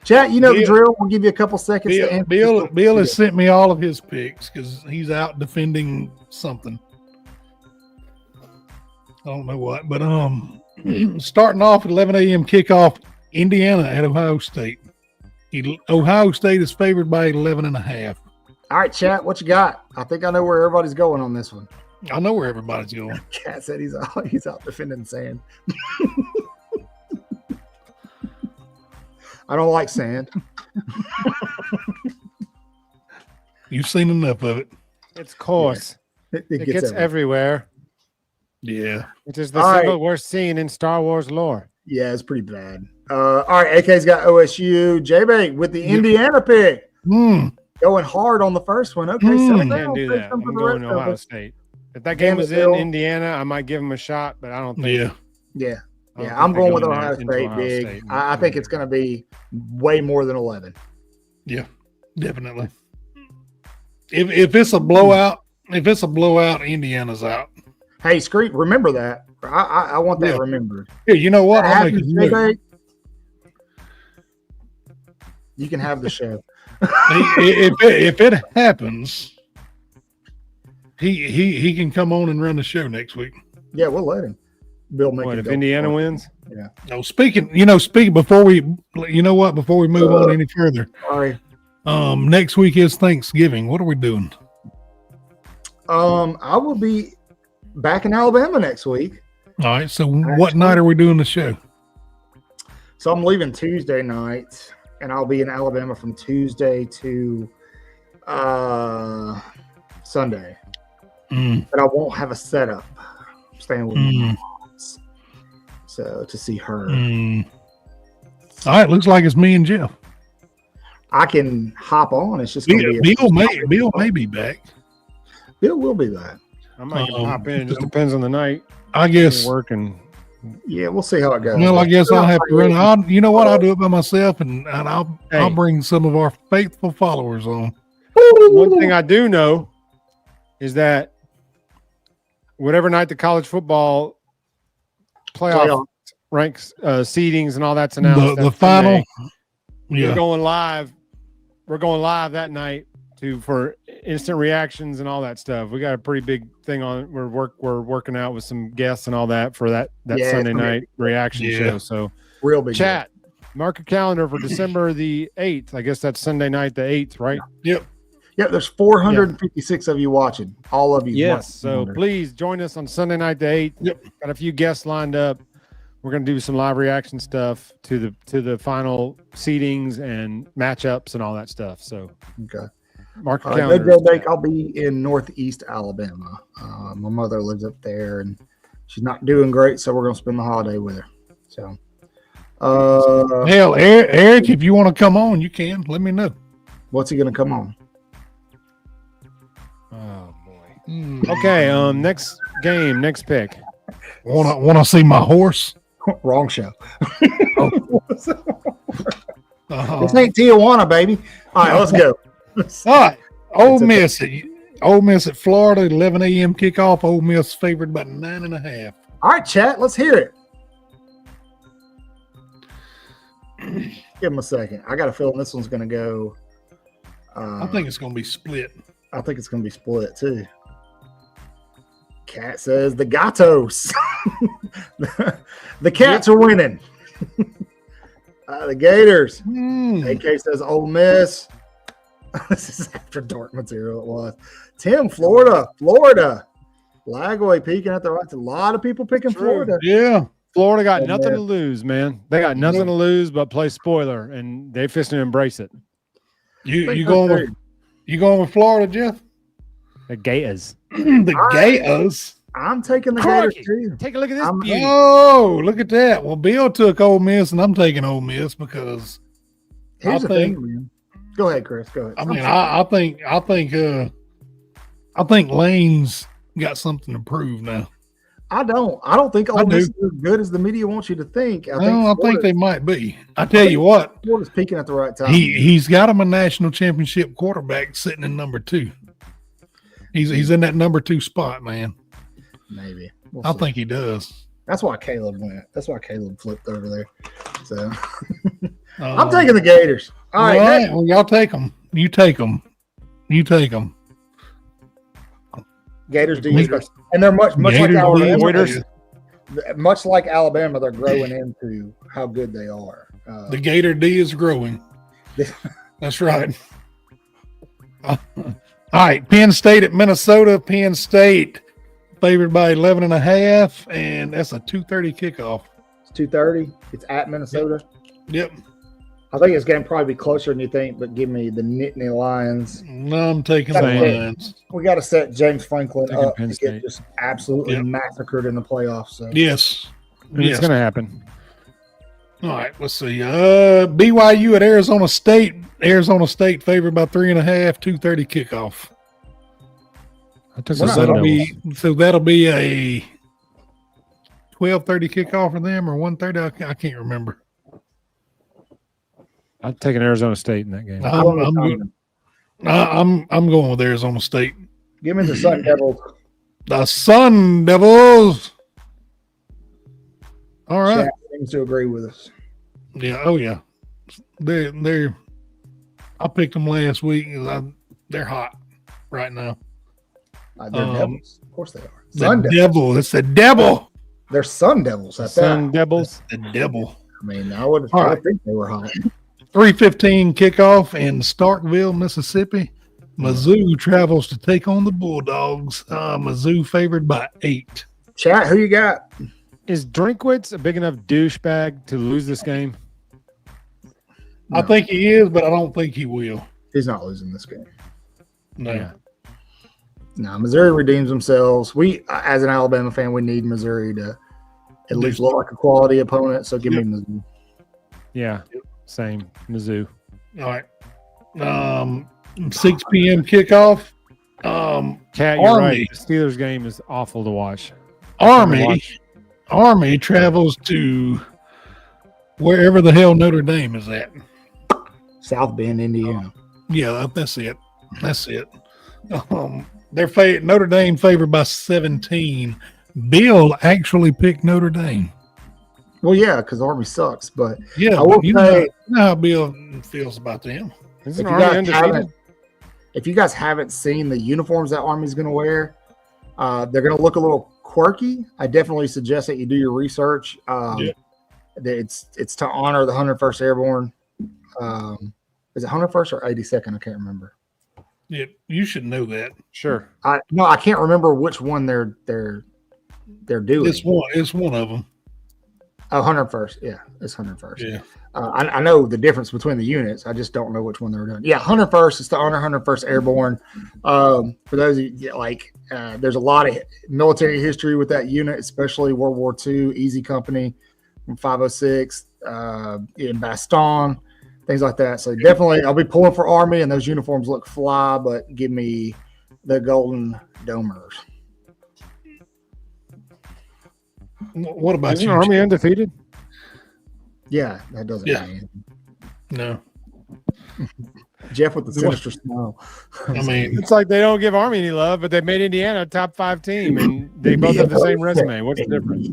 Chat, you know the Bill- drill. We'll give you a couple seconds to answer. Bill has sent me all of his picks because he's out defending something. I don't know what, but starting off at 11 a.m. kickoff, Indiana at Ohio State. Ohio State is favored by 11.5. All right, chat, what you got? I think I know where everybody's going on this one. I know where everybody's going. Cat said he's out defending sand. I don't like sand. You've seen enough of it. It's coarse. It It gets gets everywhere. everywhere. Yeah. It is the All single worst scene in Star Wars lore. Yeah, it's pretty bad. All right, AK's got OSU. J-Bake with the Indiana pick. Going hard on the first one. Okay, Hmm. settle I down. can't do Say that. something I'm for the going to rest of Ohio us. State. If that game was in Bill. Indiana, I might give him a shot, but I don't think. Yeah. Yeah. I don't Yeah, think I'm they're going with there Ohio into State Ohio big. State. I think it's going to be way more than 11. Yeah. Definitely. If it's a blowout, Indiana's out. Hey, Screet, remember that. I want that Yeah. remembered. Here, you know what? I'll make Happens, a note. J-Bake, you can have the show. If it happens, he can come on and run the show next week. Yeah, we'll let him. Bill make What it if go Indiana for it. wins? No, speaking before we move on any further. Sorry. Next week is Thanksgiving. What are we doing? I will be back in Alabama next week. All right. So what night are we doing the show? So I'm leaving Tuesday night, and I'll be in Alabama from Tuesday to Sunday. But I won't have a setup. I'm staying with my moms. So to see her. All right. Looks like it's me and Jeff. I can hop on. It's just going to be Bill may be back. Bill will be back. I might pop in. It just depends on the night. I guess. Working. Yeah, we'll see how it goes. Well, I guess I'll have to run. You know what? I'll do it by myself, and I'll bring some of our faithful followers on. One thing I do know is whatever night the college football playoff ranks, seedings, and all that's announced, The final. We're Yeah. going live we're going live that night for instant reactions and all that stuff. We got a pretty big thing on. We're working out with some guests and all that for that Sunday night reaction show. So real big chat. Mark your calendar for December the 8th. I guess that's Sunday night, the 8th, right? Yep. Yeah, there's 456 of you watching. All of you. Yes. So please join us on Sunday night, the 8th. Yep. Got a few guests lined up. We're going to do some live reaction stuff to the final seedings and matchups and all that stuff. So okay. Mark your calendar. No joke, I'll be in Northeast Alabama. My mother lives up there, and she's not doing great, so we're going to spend the holiday with her. So, hell, Eric, if you want to come on, you can. Let me know. What's he going to come on? Oh boy. Okay. Next game. Next pick. Want to see my horse? Wrong show. Uh-huh. This ain't Tijuana, baby. All right, let's go. All right. Ole Miss at Florida, 11 a.m. kickoff. Ole Miss favored by 9.5. All right, chat. Let's hear it. Give him a second. I got a feeling this one's going to go. I think it's going to be split. I think it's going to be split, too. Cat says the Gatos. The Cats are winning. The Gators. AK says Ole Miss. This is after dark material. It was. Tim, Florida. Lagway peeking at the right. A lot of people picking Florida. Yeah. Florida got nothing to lose, man. They got nothing to lose but play spoiler, and they fist to embrace it. You going with Florida, Jeff? The Gators. The Gators. I'm taking the Gators too. Take a look at this beauty. Oh, look at that. Well, Bill took Ole Miss, and I'm taking Ole Miss because here's the thing, man. Go ahead, Chris. Go ahead. I mean, I think Lane's got something to prove now. I don't think Ole Miss is as good as the media wants you to think. I think they might be. I tell you what, Florida's peaking at the right time. He's got him a national championship quarterback sitting in number 2. He's in that number 2 spot, man. Maybe. I think he does. That's why Caleb went. That's why Caleb flipped over there. So I'm taking the Gators. All right. Well, y'all take them. You take them. Gators do. And they're much like Alabama. Much like Alabama, they're growing into how good they are. The Gator D is growing. That's right. All right, Penn State at Minnesota. Penn State favored by 11.5, and that's a 2:30 kickoff. It's 2:30. It's at Minnesota. Yep. I think it's going to probably be closer than you think, but give me the Nittany Lions. No, I'm taking the Lions. We got to set James Franklin up to get just absolutely massacred in the playoffs. So. Yes. It's going to happen. All right, let's see. BYU at Arizona State. Arizona State favored by 3.5, 2:30 kickoff. So that'll be a 12:30 kickoff for them, or 1:30. I can't remember. I'm taking Arizona State in that game. I'm going with Arizona State. Give me the Sun Devils. The Sun Devils. All right. Shaq seems to agree with us. Yeah. Oh yeah. They're. I picked them last week. They're hot right now. They're Devils. Of course they are. Sun Devil. It's the devil. They're Sun Devils. Sun Devils. The devil. I mean, I would think they were hot. 3:15 kickoff in Starkville, Mississippi. Mizzou travels to take on the Bulldogs. Mizzou favored by 8. Chat, who you got? Is Drinkwitz a big enough douchebag to lose this game? No. I think he is, but I don't think he will. He's not losing this game. No. Yeah. No, Missouri redeems themselves. We, as an Alabama fan, we need Missouri to at least look like a quality opponent. So give me Mizzou. Yeah, same. Mizzou. All right. 6 p.m. kickoff. Cat, you're right. The Steelers game is awful to watch. Army travels to wherever the hell Notre Dame is at. South Bend, Indiana. Yeah, that's it. Notre Dame favored by 17. Bill actually picked Notre Dame. Well, yeah, because Army sucks. But yeah, I will say, you know how Bill feels about them. Isn't Army undefeated? If you guys haven't seen the uniforms that Army's going to wear, they're going to look a little quirky. I definitely suggest that you do your research. It's to honor the 101st Airborne. Is it 101st or 82nd? I can't remember. Yeah, you should know that. Sure. I can't remember which one they're doing. It's one of them. Oh, 101st. Yeah, it's 101st. Yeah. I know the difference between the units. I just don't know which one they're doing. Yeah, 101st is to honor 101st Airborne. For those of you, there's a lot of military history with that unit, especially World War II, Easy Company from 506, in Bastogne, things like that. So definitely, I'll be pulling for Army, and those uniforms look fly, but give me the Golden Domers. What about Isn't you? Army undefeated? Yeah, that doesn't mean. No. Jeff with the sinister smile. I mean, It's like they don't give Army any love, but they made Indiana a top 5 team, and they both have the same resume. What's the difference?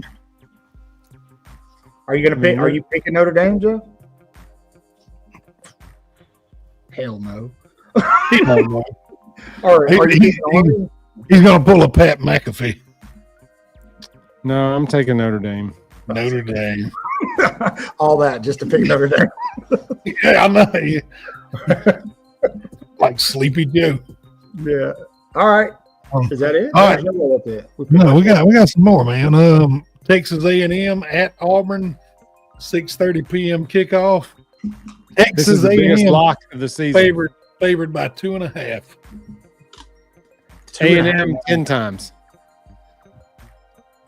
Are you gonna pick? Are you picking Notre Dame, Jeff? Hell no. Or are you picking Army? he's going to pull a Pat McAfee. No, I'm taking Notre Dame. Notre Dame. All that just to pick Notre Dame. Yeah, I know. Yeah. Like Sleepy Joe. Yeah. All right. Is that it? All right. No, we got some more, man. Texas A&M at Auburn, 6:30 p.m. kickoff. This is the biggest lock of the season. Favored by 2.5. A&M 10 times.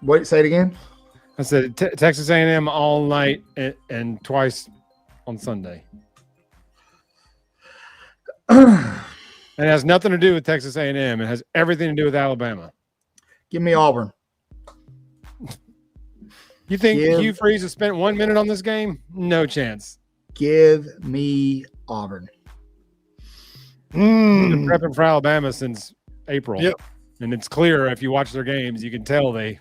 Wait, say it again. I said Texas A&M all night and twice on Sunday. It has nothing to do with Texas A&M. It has everything to do with Alabama. Give me Auburn. You think Hugh Freeze has spent 1 minute on this game? No chance. Give me Auburn. Been prepping for Alabama since April. Yep. And it's clear if you watch their games, you can tell they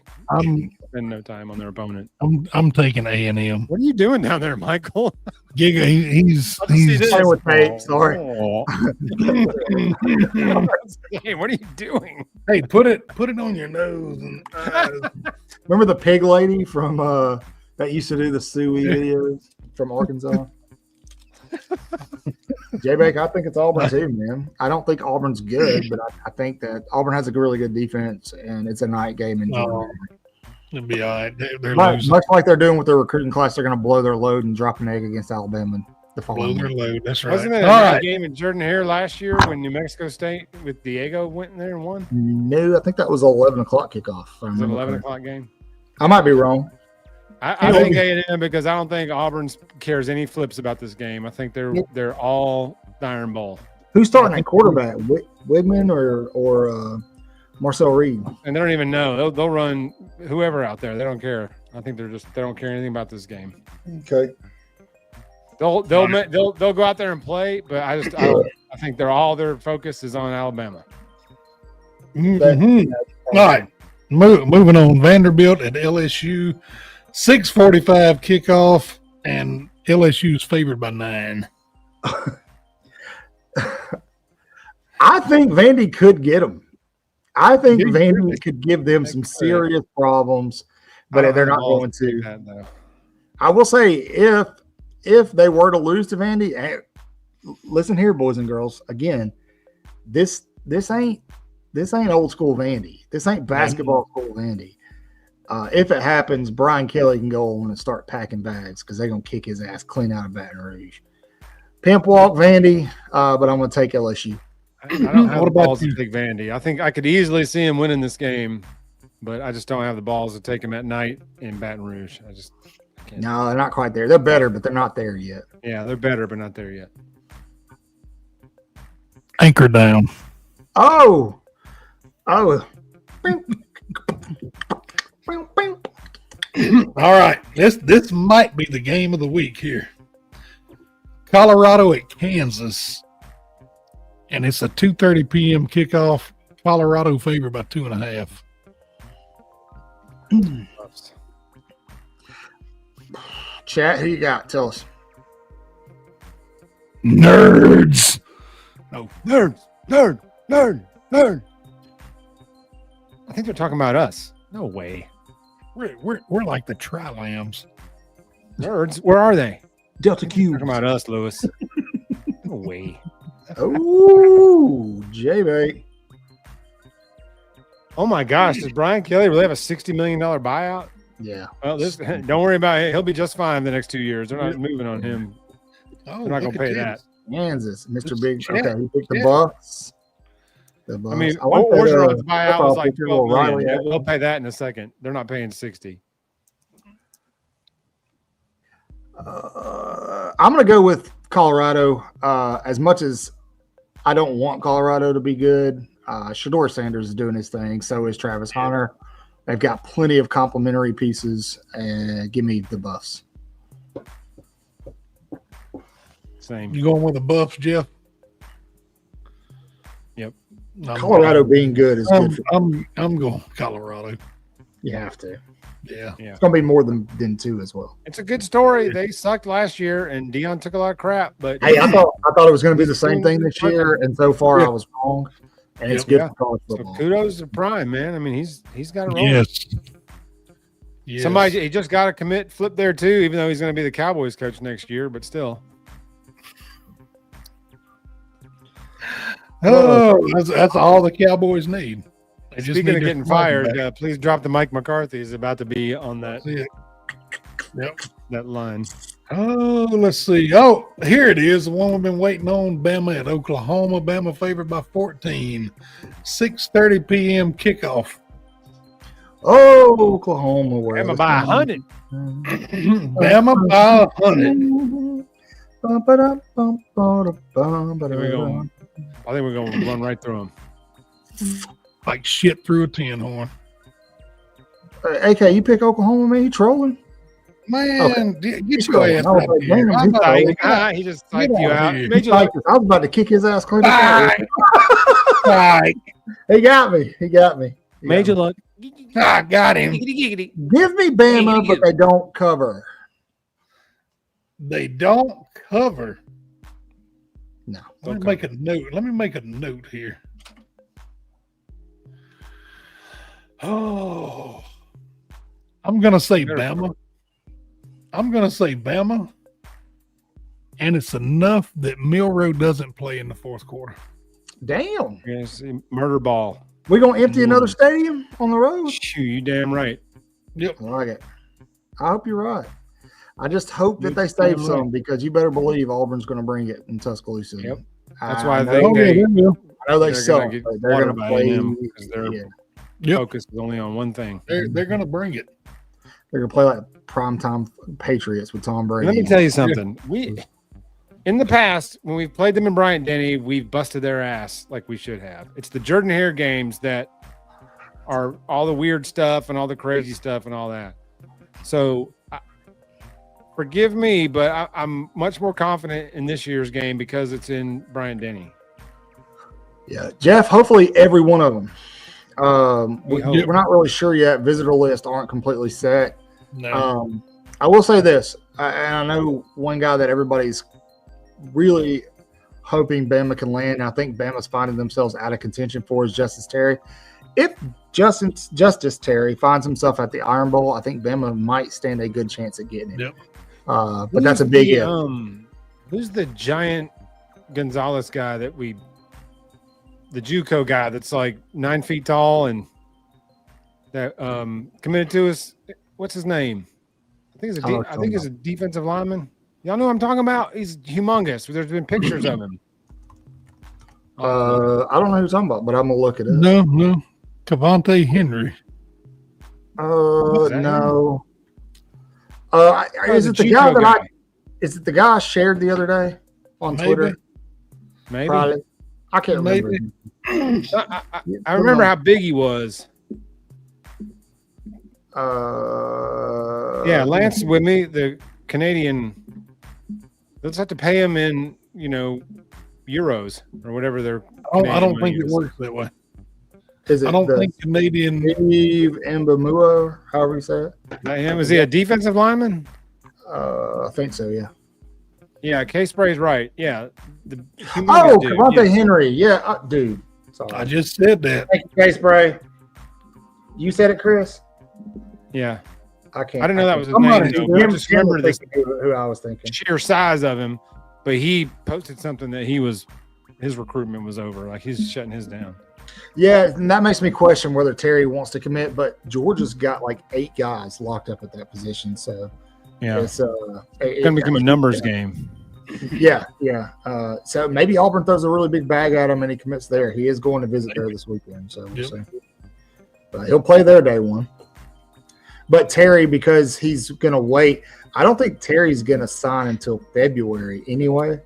spend no time on their opponent. I'm taking A&M. What are you doing down there, Michael? Giga, he's playing with tape. Sorry. Hey, what are you doing? Hey, put it on your nose. And, remember the pig lady from that used to do the Suey videos from Arkansas? J-Bake, I think it's Auburn too, man. I don't think Auburn's good, but I think that Auburn has a really good defense, and it's a night game in Georgia. It'll be all right. They're much like they're doing with their recruiting class. They're going to blow their load and drop an egg against Alabama the following blow their load. That's right. Wasn't it a night game in Jordan Hare last year when New Mexico State with Diego went in there and won? No, I think that was an 11 o'clock kickoff. Was it an 11 o'clock game? I might be wrong. I think A&M because I don't think Auburn cares any flips about this game. I think they're all the iron ball. Who's starting at quarterback? Wigman or Marcel Reed? And they don't even know. They'll run whoever out there. They don't care. I think they don't care anything about this game. Okay. They'll go out there and play, but I think their focus is on Alabama. Mm-hmm. All right, moving on. Vanderbilt at LSU, 6:45 kickoff, and LSU's favored by 9. I think Vandy could get them. I think Vandy could give them some serious problems, but they're not going to. I will say if they were to lose to Vandy, listen here, boys and girls. Again, this ain't old school Vandy. This ain't basketball school Vandy. If it happens, Brian Kelly can go on and start packing bags because they're gonna kick his ass clean out of Baton Rouge. Pimp walk Vandy, but I'm gonna take LSU. I don't have the balls to take Vandy. I think I could easily see him winning this game, but I just don't have the balls to take him at night in Baton Rouge. I can't. No, they're not quite there. They're better, but they're not there yet. Yeah, they're better, but not there yet. Anchor down. Oh. All right, this might be the game of the week here. Colorado at Kansas, and it's a 2:30 p.m. kickoff. Colorado favored by 2.5. Chat, who you got? Tell us. Nerds. No, nerd. I think they're talking about us. No way. We're like the Tri-Lambs. Nerds, where are they? Delta Talking Q. about us, Lewis. No way. Oh, J-Bait. Oh my gosh, does Brian Kelly really have a $60 million buyout? Yeah. Well, don't worry about it. He'll be just fine the next 2 years. They're not moving on him. Oh, They're not going to pay that. Kansas, Mr. It's Big. Chet. Okay, he picked the Bucks. The Bucks. I mean, I want that, Orgeron's buyout was like football $12 million. Riley. They'll pay that in a second. They're not paying 60. I'm going to go with Colorado. As much as I don't want Colorado to be good, Shador Sanders is doing his thing. So is Travis Hunter. They've got plenty of complementary pieces. And give me the Buffs. Same. You going with the Buffs, Jeff? Yep. Colorado being good is good. I'm going Colorado. You have to. Yeah. It's going to be more than two as well. It's a good story. They sucked last year, and Dion took a lot of crap. But Hey, I thought it was going to be the same thing this year, and so far I was wrong. And it's good for college so football. kudos to Prime, man. I mean, he's got it rolling. Yes. Somebody he just got a flip there too, even though he's going to be the Cowboys coach next year. But still, That's all the Cowboys need. They just speaking need of their getting fired, quarterback. please drop the Mike McCarthy. Is about to be on that That's it. Yep. that line. Oh, let's see. Oh, here it is. The one we've been waiting on. Bama at Oklahoma. Bama favored by 14. 6:30 p.m. kickoff. Oh, Oklahoma. Bama by 100. Bama by 100. Here we go. I think we're going to run right through them. Like shit through a tin horn. AK, you pick Oklahoma, man? You trolling? Man, get your trolling. ass I was out like, here. damn, I'm he's about trolling. to- He just psyched you out. here. Made you Like look, this. I was about to kick his ass clean. Bye. He got me. made you look. I got him. Give me Bama, but they don't cover. They don't cover. No. Let me make a note. Let me make a note here. Oh, I'm gonna say Bama. I'm gonna say Bama, and it's enough that Milroe doesn't play in the fourth quarter. Damn. Yes, murder ball. We're going to empty another stadium on the road? Shoo, you damn right. Yep. I like it. I hope you're right. I just hope that they save some because you better believe Auburn's going to bring it in Tuscaloosa. Yep. That's I why I know- think they I know they they're sell. gonna get But they're going to watered by play. A&M because their Yep. focus is only on one thing. They're gonna bring it. They're going to play like primetime Patriots with Tom Brady. Let me tell you something. We in the past, when we've played them in Bryant-Denny, we've busted their ass like we should have. It's the Jordan Hare games that are all the weird stuff and all the crazy stuff and all that. So forgive me, but I'm much more confident in this year's game because it's in Bryant-Denny. Yeah, Jeff. Hopefully, every one of them. We're not really sure yet. Visitor lists aren't completely set. No. I will say this, and I know one guy that everybody's really hoping Bama can land. I think Bama's finding themselves out of contention for is Justice Terry. If Justice Terry finds himself at the Iron Bowl, I think Bama might stand a good chance at getting it. Yep. But that's a big if. Who's the giant Gonzalez guy that the JUCO guy that's like 9 feet tall and that committed to us? What's his name? I think he's a defensive lineman. Y'all know what I'm talking about? He's humongous. There's been pictures of him. I don't know who you're talking about, but I'm gonna look it up. No. Cavante Henry. No. Is it the guy that Is it the guy I shared the other day on Twitter? Maybe. Probably. I can't remember. Maybe. I remember how big he was. Yeah, Lance with me, the Canadian. Let's have to pay him in, euros or whatever they're. I don't think it works that way. Is it I don't think Canadian. Steve Mbamua, however you say it? Is he a defensive lineman? I think so, yeah. Yeah, K-Spray's right. Yeah. The Oh, dude, Cavante yeah. Henry. Yeah, dude. Sorry. I just said that. Thank you, K-Spray. You said it, Chris? Yeah. I can't. I didn't know that was his I'm name, running. though, but I just remember this who I was thinking. sheer size of him. But he posted something that his recruitment was over. Like he's shutting his down. Yeah, and that makes me question whether Terry wants to commit. But Georgia's got like 8 guys locked up at that position, so Yeah, it's going to become a numbers game. Yeah. So maybe Auburn throws a really big bag at him and he commits there. He is going to visit there this weekend, so we'll see. But he'll play there day one. But Terry, because he's going to wait, I don't think Terry's going to sign until February anyway.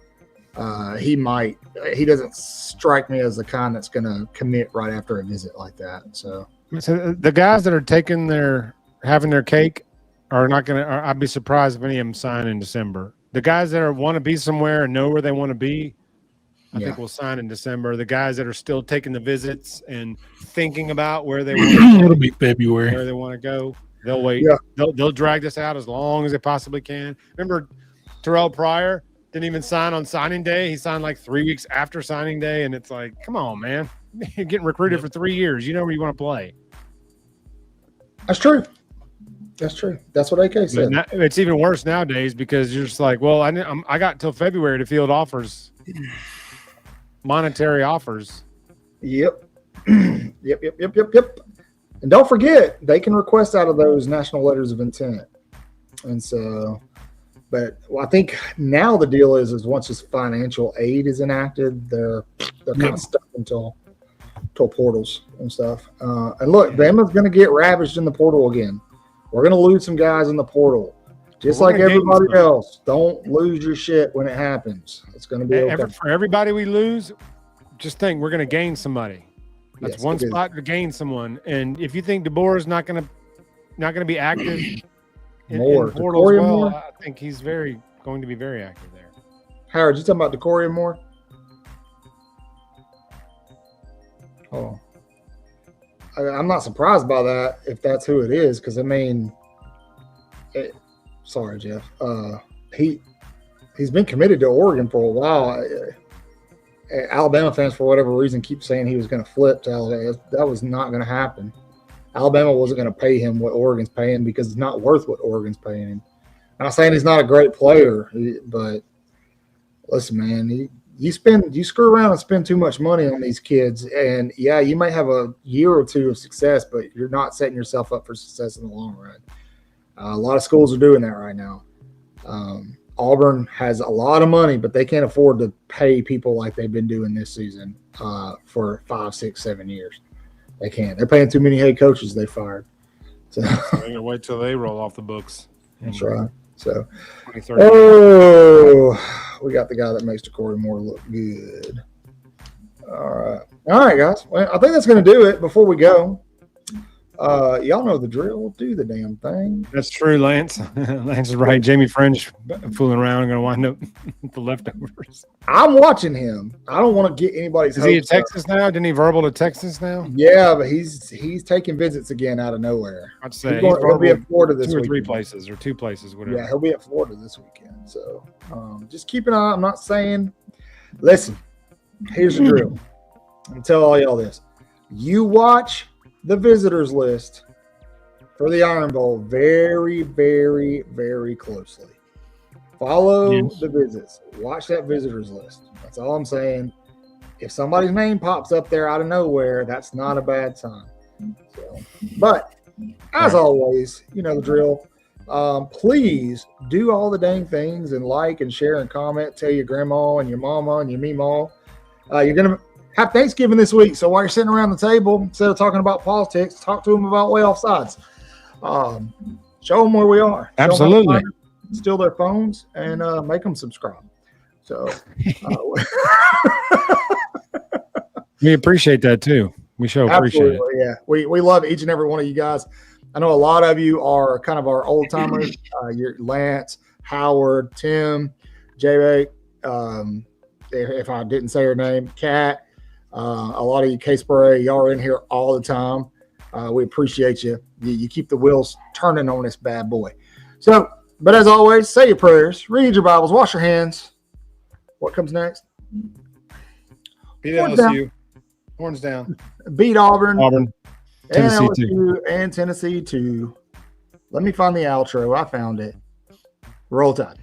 He might. He doesn't strike me as the kind that's going to commit right after a visit like that. So the guys that are having their cake are not going to. I'd be surprised if any of them sign in December. The guys that want to be somewhere and know where they want to be, I think will sign in December. The guys that are still taking the visits and thinking about where they want to It'll be February. Where they want to go, they'll wait. Yeah. They'll drag this out as long as they possibly can. Remember, Terrell Pryor didn't even sign on signing day. He signed like 3 weeks after signing day, and it's like, come on, man. You're getting recruited for 3 years. You know where you want to play. that's true. That's true. That's what AK said. It's even worse nowadays because you're just like, well, I got till February to field offers, monetary offers. Yep. Yep. And don't forget, they can request out of those national letters of intent. And so, but I think now the deal is once this financial aid is enacted, they're kind of stuck until portals and stuff. And look, Bama's going to get ravaged in the portal again. We're going to lose some guys in the portal. Just like everybody else. Don't lose your shit when it happens. It's going to be okay. For everybody we lose, just think we're going to gain somebody. That's one spot to gain someone. And if you think DeBoer is not going to be active in portal as well, I think he's going to be very active there. Howard, you talking about DeCorian Moore? Oh. I'm not surprised by that if that's who it is, because I mean, sorry, Jeff. He's been committed to Oregon for a while. Alabama fans, for whatever reason, keep saying he was going to flip to Alabama. That was not going to happen. Alabama wasn't going to pay him what Oregon's paying because it's not worth what Oregon's paying him. I'm not saying he's not a great player, but listen, man, you screw around and spend too much money on these kids, and yeah, you might have a year or two of success, but you're not setting yourself up for success in the long run. A lot of schools are doing that right now. Auburn has a lot of money, but they can't afford to pay people like they've been doing this season for 5, 6, 7 years. They can't. They're paying too many head coaches they fired. So they're going to wait till they roll off the books. That's right. So, 2030. we got the guy that makes DeCorian Moore look good. All right, guys. Well, I think that's going to do it. Before we go, y'all know the drill. Do the damn thing. That's true, Lance. Lance is right. Jamie French fooling around and going to wind up with the leftovers. I'm watching him. I don't want to get anybody's. Is he in Texas now? Didn't he verbal to Texas now? Yeah, but he's taking visits again out of nowhere. I'd say he'll be at Florida this weekend. 2 or 3 places or 2 places, whatever. Yeah, he'll be at Florida this weekend. So just keep an eye. I'm not saying. Listen, here's the drill. I'm gonna tell all y'all this. You watch the visitors list for the Iron Bowl very, very, very closely. Follow the visits. Watch that visitors list. That's all I'm saying. If somebody's name pops up there out of nowhere, that's not a bad sign. So, but as always, you know the drill. Please do all the dang things and like and share and comment. Tell your grandma and your mama and your meemaw. You're going to have Thanksgiving this week. So while you're sitting around the table, instead of talking about politics, talk to them about Waaaay Offsides. Show them where we are. Absolutely. Steal their phones and make them subscribe. So we appreciate that too. We appreciate it. Yeah, we love each and every one of you guys. I know a lot of you are kind of our old timers. You're Lance, Howard, Tim, J. If I didn't say her name, Kat. A lot of you, K-Spray, y'all are in here all the time. We appreciate you. You keep the wheels turning on this bad boy. So But as always, say your prayers, read your Bibles, wash your hands. What comes next? Beat Horns LSU. Horns down. Beat Auburn. Auburn. And Tennessee LSU and Tennessee too. Let me find the outro. I found it. Roll Tide.